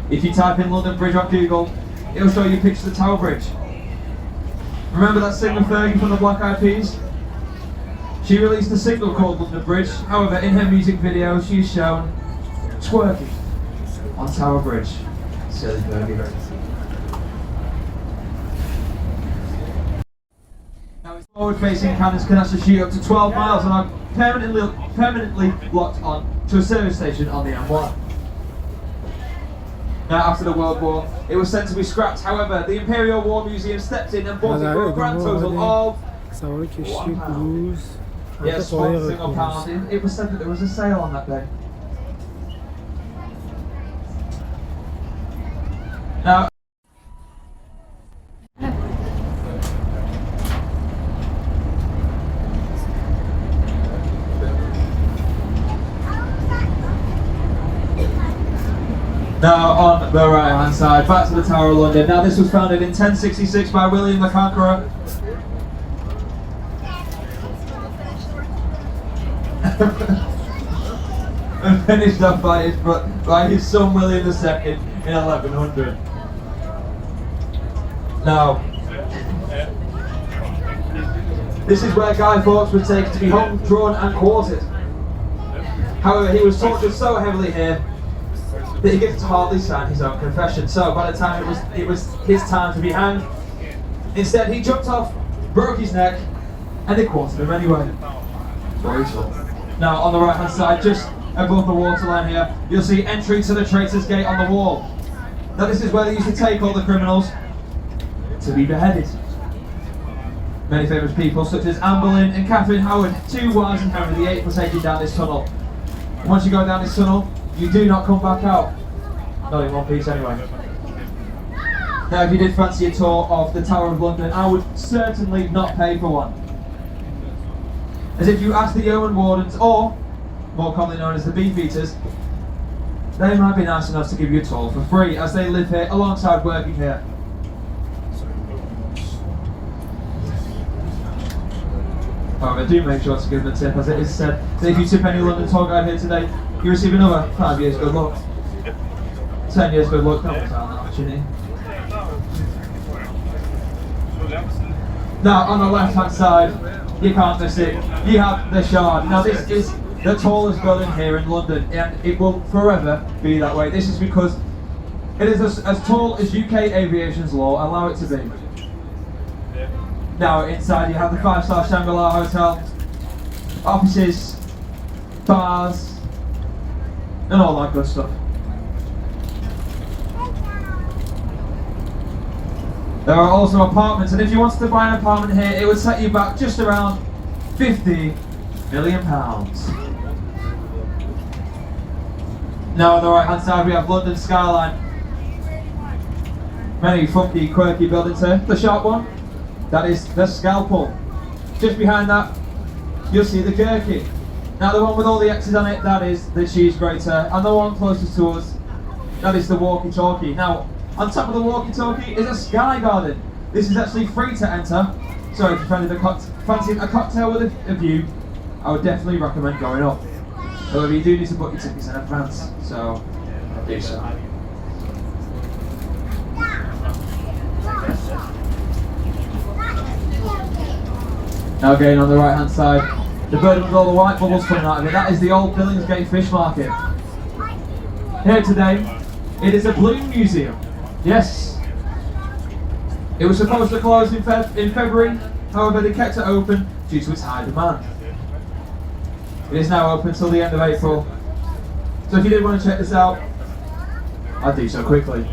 If you type in London Bridge on Google, it will show you pictures of the Tower Bridge. Remember that singer Fergie from the Black Eyed Peas? She released a single called London Bridge. However, in her music video, she is shown twerking on Tower Bridge. Silly Fergie. Now, its forward-facing cannons can actually shoot up to 12 miles and are permanently locked on to a service station on the M1. Now, after the World War, it was sent to be scrapped. However, the Imperial War Museum stepped in and bought it for a grand total of £1. Yes, £1. It was said that there was a sale on that day. Now, on the right hand side, back to the Tower of London. Now this was founded in 1066 by William the Conqueror. And finished off by his son William II in 1100. Now, this is where Guy Fawkes was taken to be hung, drawn and quartered. However, he was tortured so heavily here that he gets to hardly sign his own confession. So by the time it was his time to be hanged, instead he jumped off, broke his neck, and they quartered him anyway. Brutal. Now on the right hand side, just above the waterline here, you'll see entry to the Traitors' Gate on the wall. Now this is where they used to take all the criminals to be beheaded. Many famous people such as Anne Boleyn and Catherine Howard, two wives and Henry VIII, were taken down this tunnel. And once you go down this tunnel, you do not come back out. Not in one piece anyway. Now if you did fancy a tour of the Tower of London, I would certainly not pay for one. As if you ask the Yeoman Wardens, or more commonly known as the Beefeaters, they might be nice enough to give you a tour for free, as they live here alongside working here. However, do make sure to give them a tip, as it is said that if you tip any London tour guide here today, you receive another 5 years good luck. 10 years good luck, that was an opportunity. Now, on the left hand side, you can't miss it, you have the Shard. Now this is the tallest building here in London, and it will forever be that way. This is because it is as tall as UK aviation's law allow it to be. Now inside you have the 5-star Shangri-La Hotel, offices, bars, and all that good stuff. There are also apartments, and if you wanted to buy an apartment here, it would set you back just around £50 million. Now on the right hand side we have London skyline. Many funky, quirky buildings here. The sharp one, that is the Scalpel. Just behind that, you'll see the Gherkin. Now the one with all the X's on it, that is the cheese grater. And the one closest to us, that is the walkie-talkie. Now, on top of the walkie-talkie is a sky garden. This is actually free to enter. So if you fancy a cocktail with a view, I would definitely recommend going up. However, you do need to book your tickets in advance, so do so. Now again on the right hand side, The bird with all the white bubbles coming out of it, that is the old Billingsgate Fish Market. Here today, it is a balloon museum. Yes. It was supposed to close in February, however they kept it open due to its high demand. It is now open till the end of April. So if you did want to check this out, I'd do so quickly.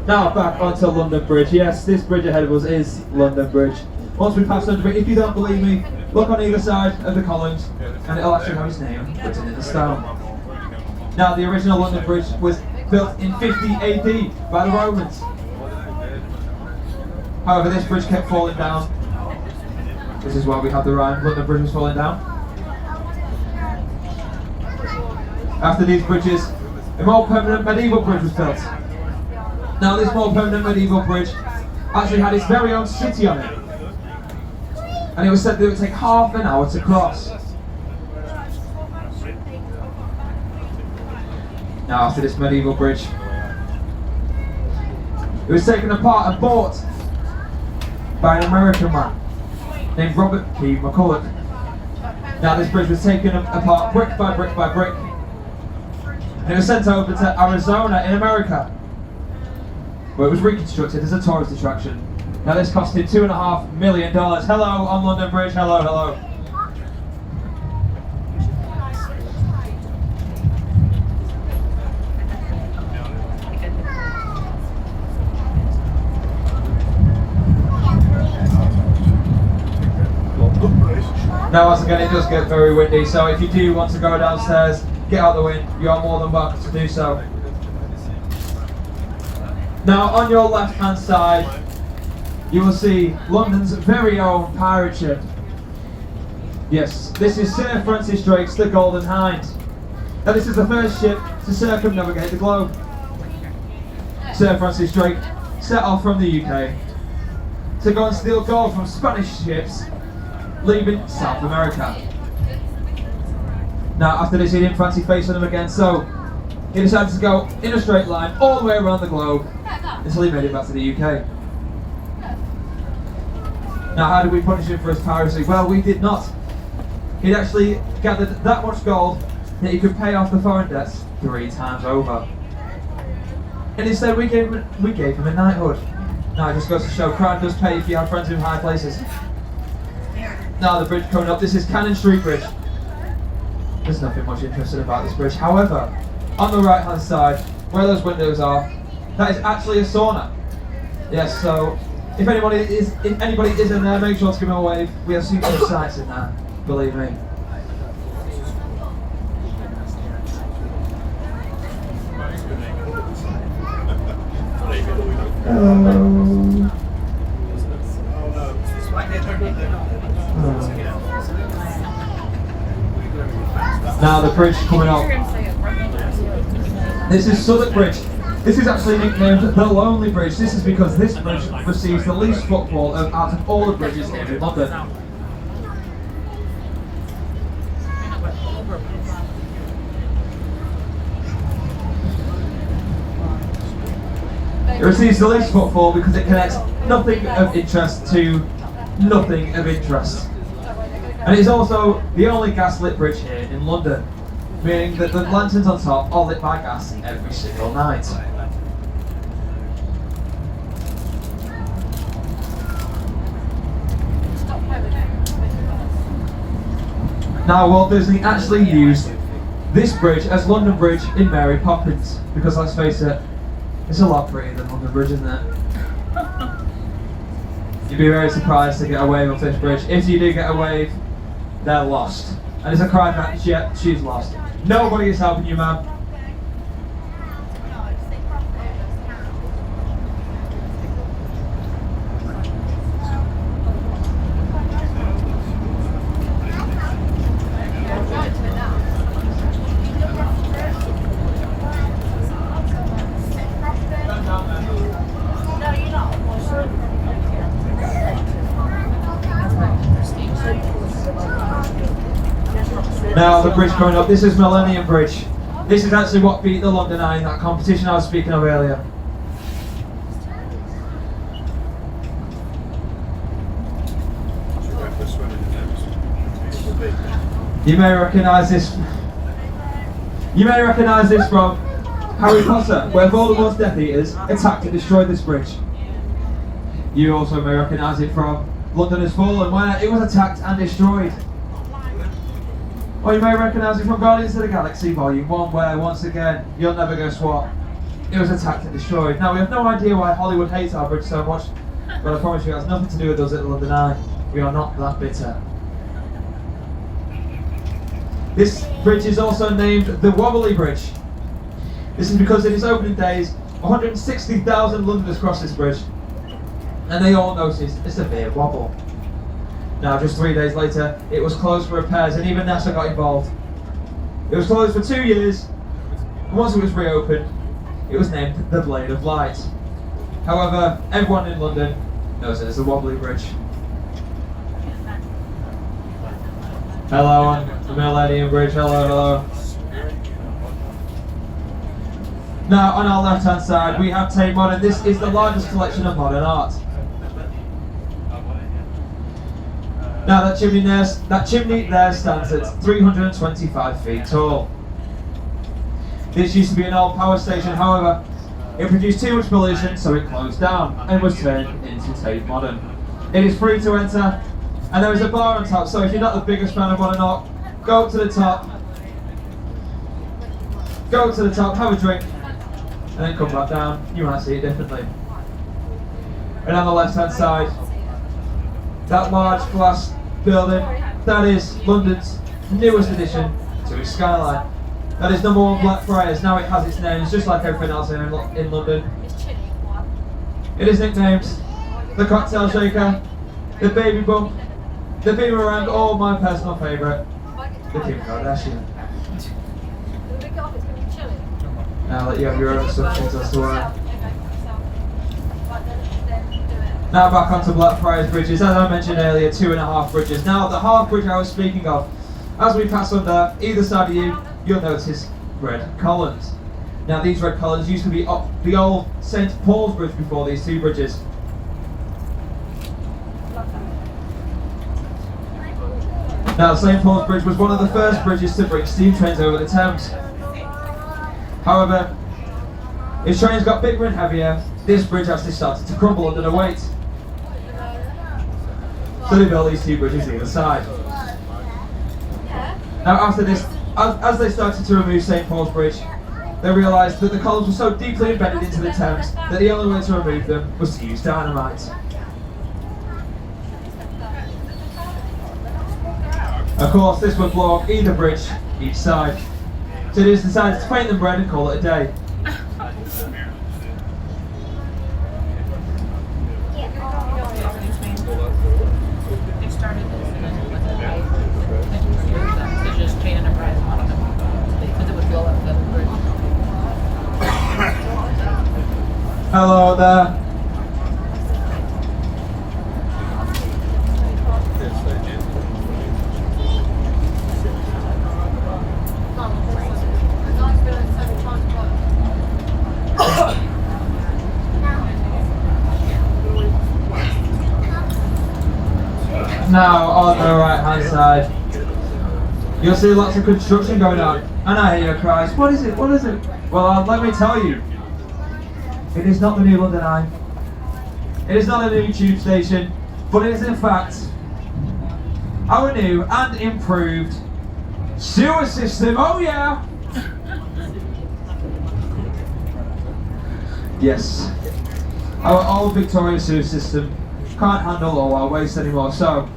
Now back onto London Bridge. Yes, this bridge ahead of us is London Bridge. Once we pass under it, if you don't believe me, look on either side of the columns and it'll actually have his name written in the stone. Now the original London Bridge was built in 50 AD by the Romans. However, this bridge kept falling down. This is why we have the rhyme, London Bridge was falling down. After these bridges, a more permanent medieval bridge was built. Now this more permanent medieval bridge actually had its very own city on it. And it was said that it would take half an hour to cross. Now after this medieval bridge, it was taken apart and bought by an American man named Robert P. McCulloch. Now this bridge was taken apart brick by brick by brick. And it was sent over to Arizona in America, where it was reconstructed as a tourist attraction. Now this costed $2.5 million. Hello on London Bridge, hello, hello. Now once again it does get very windy, so if you do want to go downstairs, get out the wind, you are more than welcome to do so. Now on your left hand side, you will see London's very own pirate ship. Yes, this is Sir Francis Drake's The Golden Hind. Now this is the first ship to circumnavigate the globe. Sir Francis Drake set off from the UK to go and steal gold from Spanish ships leaving South America. Now after this he didn't fancy facing them again, so he decided to go in a straight line all the way around the globe until he made it back to the UK. Now how did we punish him for his piracy? Well, we did not. He'd actually gathered that much gold that he could pay off the foreign debts 3 times over. And instead we gave him a knighthood. Now it just goes to show crime does pay if you have friends in high places. Now the bridge coming up, this is Cannon Street Bridge. There's nothing much interesting about this bridge. However, on the right hand side, where those windows are, that is actually a sauna. Yes, so if anybody is in there, make sure to give them a wave. We have seen some sights in there, believe me. Now the bridge coming up. This is Southwark Bridge. This is actually nicknamed the Lonely Bridge. This is because this bridge receives the least footfall out of all the bridges here in London. It receives the least footfall because it connects nothing of interest to nothing of interest. And it is also the only gas-lit bridge here in London, meaning that the lanterns on top are lit by gas every single night. Now Walt Disney actually used this bridge as London Bridge in Mary Poppins, because let's face it, it's a lot prettier than London Bridge, isn't it? You'd be very surprised to get a wave off this bridge. If you do get a wave, they're lost. And it's a crime that she's lost. Nobody is helping you, man. Now the bridge coming up, this is Millennium Bridge. This is actually what beat the London Eye in that competition I was speaking of earlier. You may recognise this. You may recognise this from Harry Potter, where Voldemort's Death Eaters attacked and destroyed this bridge. You also may recognise it from London Has Fallen, where it was attacked and destroyed. Or you may recognise it from Guardians of the Galaxy Volume 1, where once again, you'll never guess what, it was attacked and destroyed. Now we have no idea why Hollywood hates our bridge so much, but I promise you it has nothing to do with us at the London Eye. We are not that bitter. This bridge is also named the Wobbly Bridge. This is because in its opening days, 160,000 Londoners crossed this bridge, and they all noticed a severe wobble. Now, just 3 days later, it was closed for repairs, and even NASA got involved. It was closed for 2 years, and once it was reopened, it was named the Blade of Light. However, everyone in London knows it as the Wobbly Bridge. Hello on the Millennium Bridge, hello, hello. Now, on our left-hand side, we have Tate Modern. This is the largest collection of modern art. Now, that chimney there stands at 325 feet tall. This used to be an old power station, however, it produced too much pollution, so it closed down and was turned into Tate Modern. It is free to enter, and there is a bar on top, so if you're not the biggest fan of modern art, go up to the top, have a drink, and then come back down. You might see it differently. And on the left-hand side, that large glass building, that is London's newest addition to its skyline. That is number 1 Blackfriars. Now it has its name, it's just like everything else here in London. It is nicknamed the Cocktail Shaker, the Baby Bump, the Boomerang, or my personal favourite, the Kim Kardashian. Now that you have your own assumptions as to why. Now back onto Blackfriars bridges. As I mentioned earlier, 2.5 bridges. Now the half bridge I was speaking of, as we pass under either side of you, you'll notice red columns. Now these red columns used to be up the old St Paul's Bridge before these 2 bridges. Now St Paul's Bridge was one of the first bridges to bring steam trains over the Thames. However, as trains got bigger and heavier, this bridge actually started to crumble under the weight. So they built these 2 bridges either side. Now after this, as they started to remove St Paul's Bridge, they realised that the columns were so deeply embedded into the Thames that the only way to remove them was to use dynamite. Of course, this would blow up either bridge, each side. So they just decided to paint them red and call it a day. Hello there. Now on the right hand side, you'll see lots of construction going on, and I hear your cries, what is it, what is it? Well, let me tell you, it is not the new London Eye, it is not a new tube station, but it is in fact our new and improved sewer system, oh yeah! Yes, our old Victorian sewer system can't handle all our waste anymore, so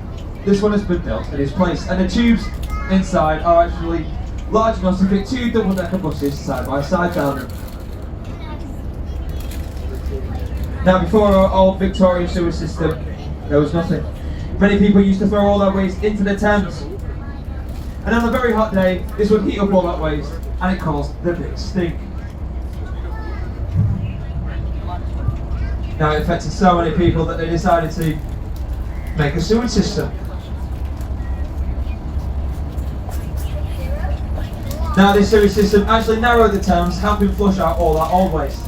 this one has been built in its place, and the tubes inside are actually large enough to fit 2 double-decker buses side by side down them. Now before our old Victorian sewer system, there was nothing. Many people used to throw all their waste into the Thames, and on a very hot day, this would heat up all that waste, and it caused the big stink. Now it affected so many people that they decided to make a sewage system. Now this sewage system actually narrowed the Thames, helping flush out all that old waste.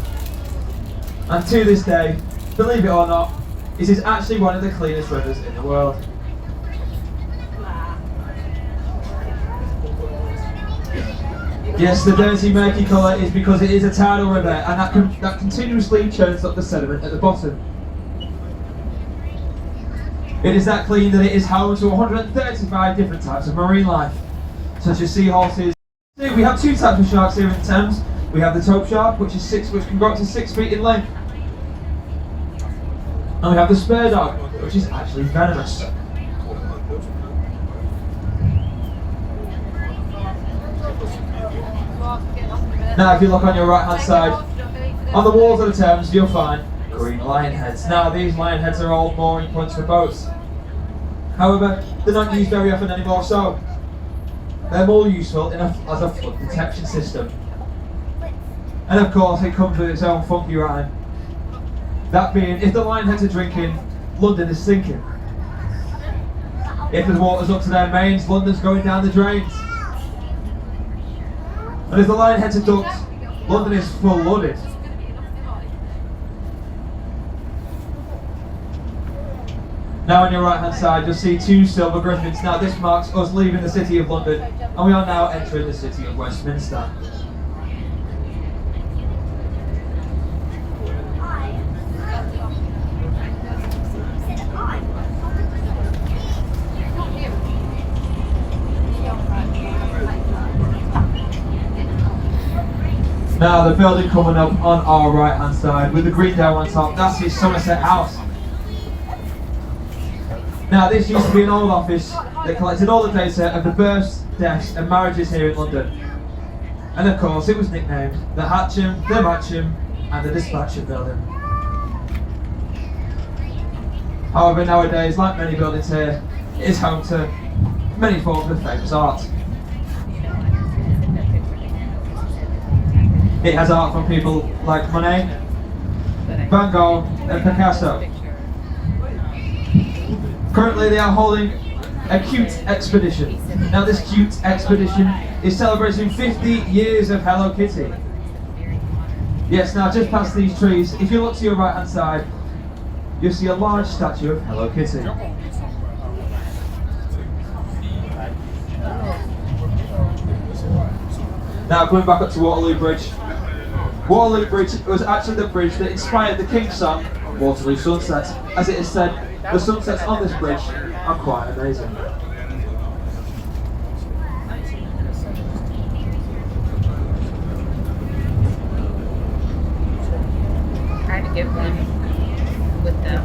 And to this day, believe it or not, it is actually one of the cleanest rivers in the world. Yes, the dirty murky colour is because it is a tidal river, and that continuously churns up the sediment at the bottom. It is that clean that it is home to 135 different types of marine life, such as seahorses. We have two types of sharks here in the Thames. We have the taupe shark, which can grow up to 6 feet in length, and we have the spur dog, which is actually venomous. Now, if you look on your right hand side, on the walls of the Thames, you'll find green lion heads. Now, these lion heads are old mooring points for boats. However, they're not used very often anymore, so they're more useful as a flood detection system. And of course, it comes with its own funky rhyme. That being, if the lion heads are drinking, London is sinking. If the water's up to their mains, London's going down the drains. And if the lion heads are ducked, London is full loaded. Now on your right hand side you'll see two silver griffins. Now this marks us leaving the city of London, and we are now entering the city of Westminster. Now the building coming up on our right hand side with the green dome on top, that's his Somerset House. Now this used to be an old office that collected all the data of the births, deaths and marriages here in London. And of course it was nicknamed the Hatcham, the Matcham and the Dispatcham building. However, nowadays, like many buildings here, it is home to many forms of famous art. It has art from people like Monet, Van Gogh and Picasso. Currently they are holding a cute expedition. Now this cute expedition is celebrating 50 years of Hello Kitty. Yes, now just past these trees, if you look to your right hand side, you'll see a large statue of Hello Kitty. Now going back up to Waterloo Bridge. Waterloo Bridge was actually the bridge that inspired the King's song, Waterloo Sunset. As it is said, the sunsets on this bridge are quite amazing. Try to give them with the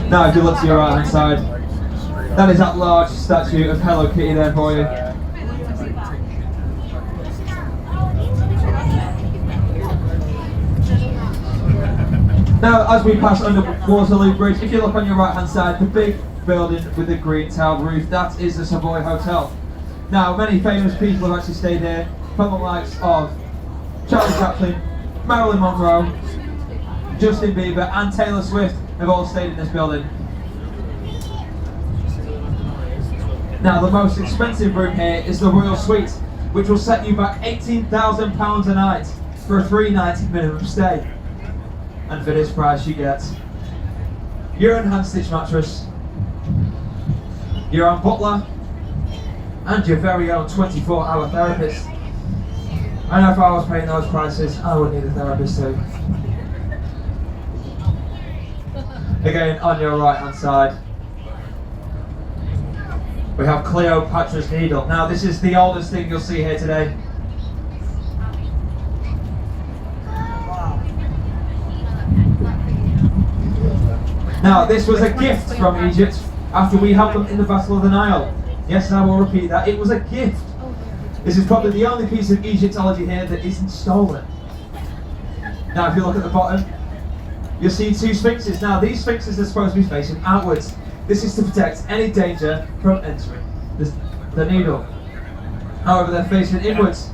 Now if you look to your right hand side, that is that large statue of Hello Kitty there for you. Now, as we pass under Waterloo Bridge, if you look on your right hand side, the big building with the green tiled roof, that is the Savoy Hotel. Now, many famous people have actually stayed here, from the likes of Charlie Chaplin, Marilyn Monroe, Justin Bieber and Taylor Swift have all stayed in this building. Now, the most expensive room here is the Royal Suite, which will set you back £18,000 a night for a 3-night minimum stay. And for this price you get your own hand stitch mattress, your own butler, and your very own 24-hour therapist. I know if I was paying those prices, I would need a therapist too. Again, on your right hand side, we have Cleopatra's Needle. Now this is the oldest thing you'll see here today. Now, this was a gift from Egypt after we helped them in the Battle of the Nile. Yes, I will repeat that. It was a gift. This is probably the only piece of Egyptology here that isn't stolen. Now, if you look at the bottom, you'll see two sphinxes. Now, these sphinxes are supposed to be facing outwards. This is to protect any danger from entering the needle. However, they're facing inwards.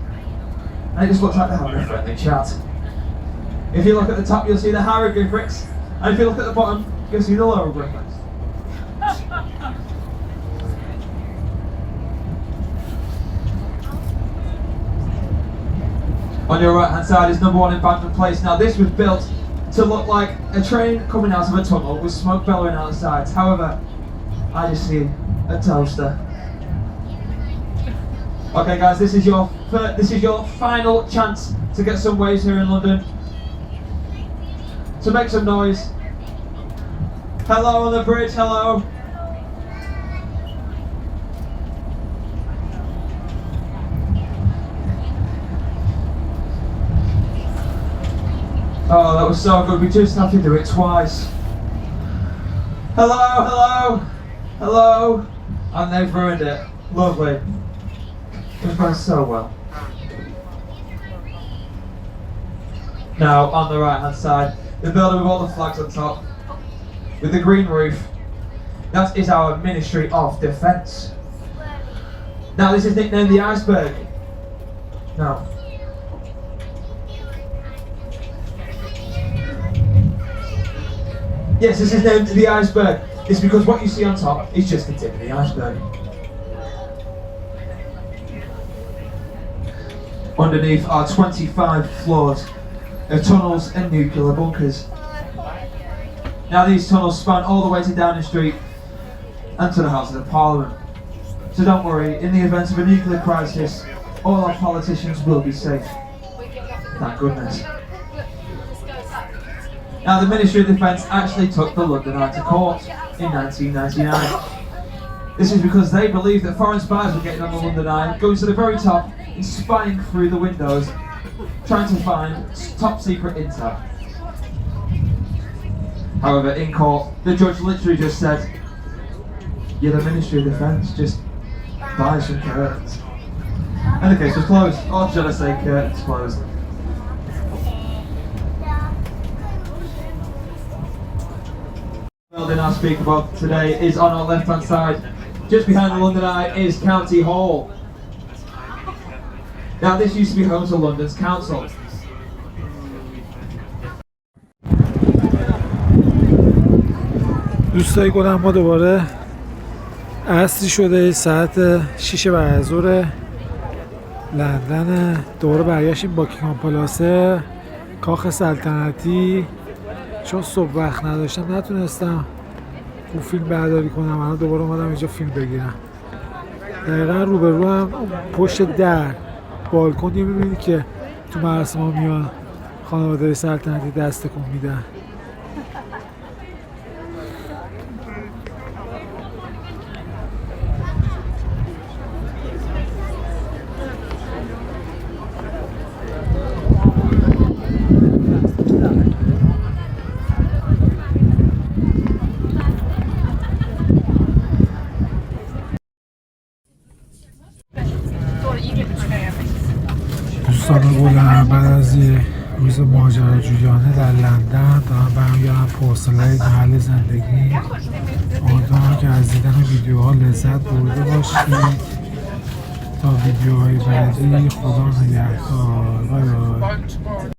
And it just looks like they're having a friendly chat. If you look at the top, you'll see the hieroglyphics. And if you look at the bottom, you'll see the hieroglyphics. On your right hand side is number 1 Embankment Place. Now this was built to look like a train coming out of a tunnel with smoke bellowing out the sides. However, I just see a toaster. Okay, guys, this is your final chance to get some waves here in London. So make some noise. Hello on the bridge, hello. Oh, that was so good. We just have to do it twice. Hello, hello, hello. And they've ruined it. Lovely. It was going so well. Now, on the right hand side, the building with all the flags on top, with the green roof, that is our Ministry of Defence. Now, this is nicknamed the Iceberg. Now, yes, this is named the Iceberg. It's because what you see on top is just the tip of the iceberg. Underneath are 25 floors of tunnels and nuclear bunkers. Now these tunnels span all the way to Downing Street and to the Houses of Parliament. So don't worry, in the event of a nuclear crisis, all our politicians will be safe. Thank goodness. Now the Ministry of Defence actually took the London Eye to court in 1999. This is because they believed that foreign spies were getting on the London Eye, going to the very top and spying through the windows, trying to find top secret intel. However, in court, the judge literally just said, "You're the Ministry of Defence, just buy some curtains." And the case was closed, or should I say curtains closed. The building I speak about today is on our left hand side. Just behind the London Eye is County Hall. Now this used to be home to London's council. دوستای گلم، ما دوباره عصری شده، ساعت 6 بعد از ظهر لندن. دوباره برگشتیم باکینگهام پلاسه، کاخ سلطنتی. چون صبح وقت نداشتم نتونستم خوب فیلم برداری کنم. الان دوباره اومدم اینجا فیلم بگیرم. دقیقا روبرو هم پشت در بالکنی میبینید که تو مراسم ها میان خانواده سلطنتی دست تکون میدن. دوستان گلم، بعد از یه روز ماجراجویانه در لندن دارم برمیگردم به حوصله محل زندگی. امیدوارم که از دیدن ویدیوها لذت برده باشید. تا ویدیوهای بعدی، خدا نگهدار. بای بای.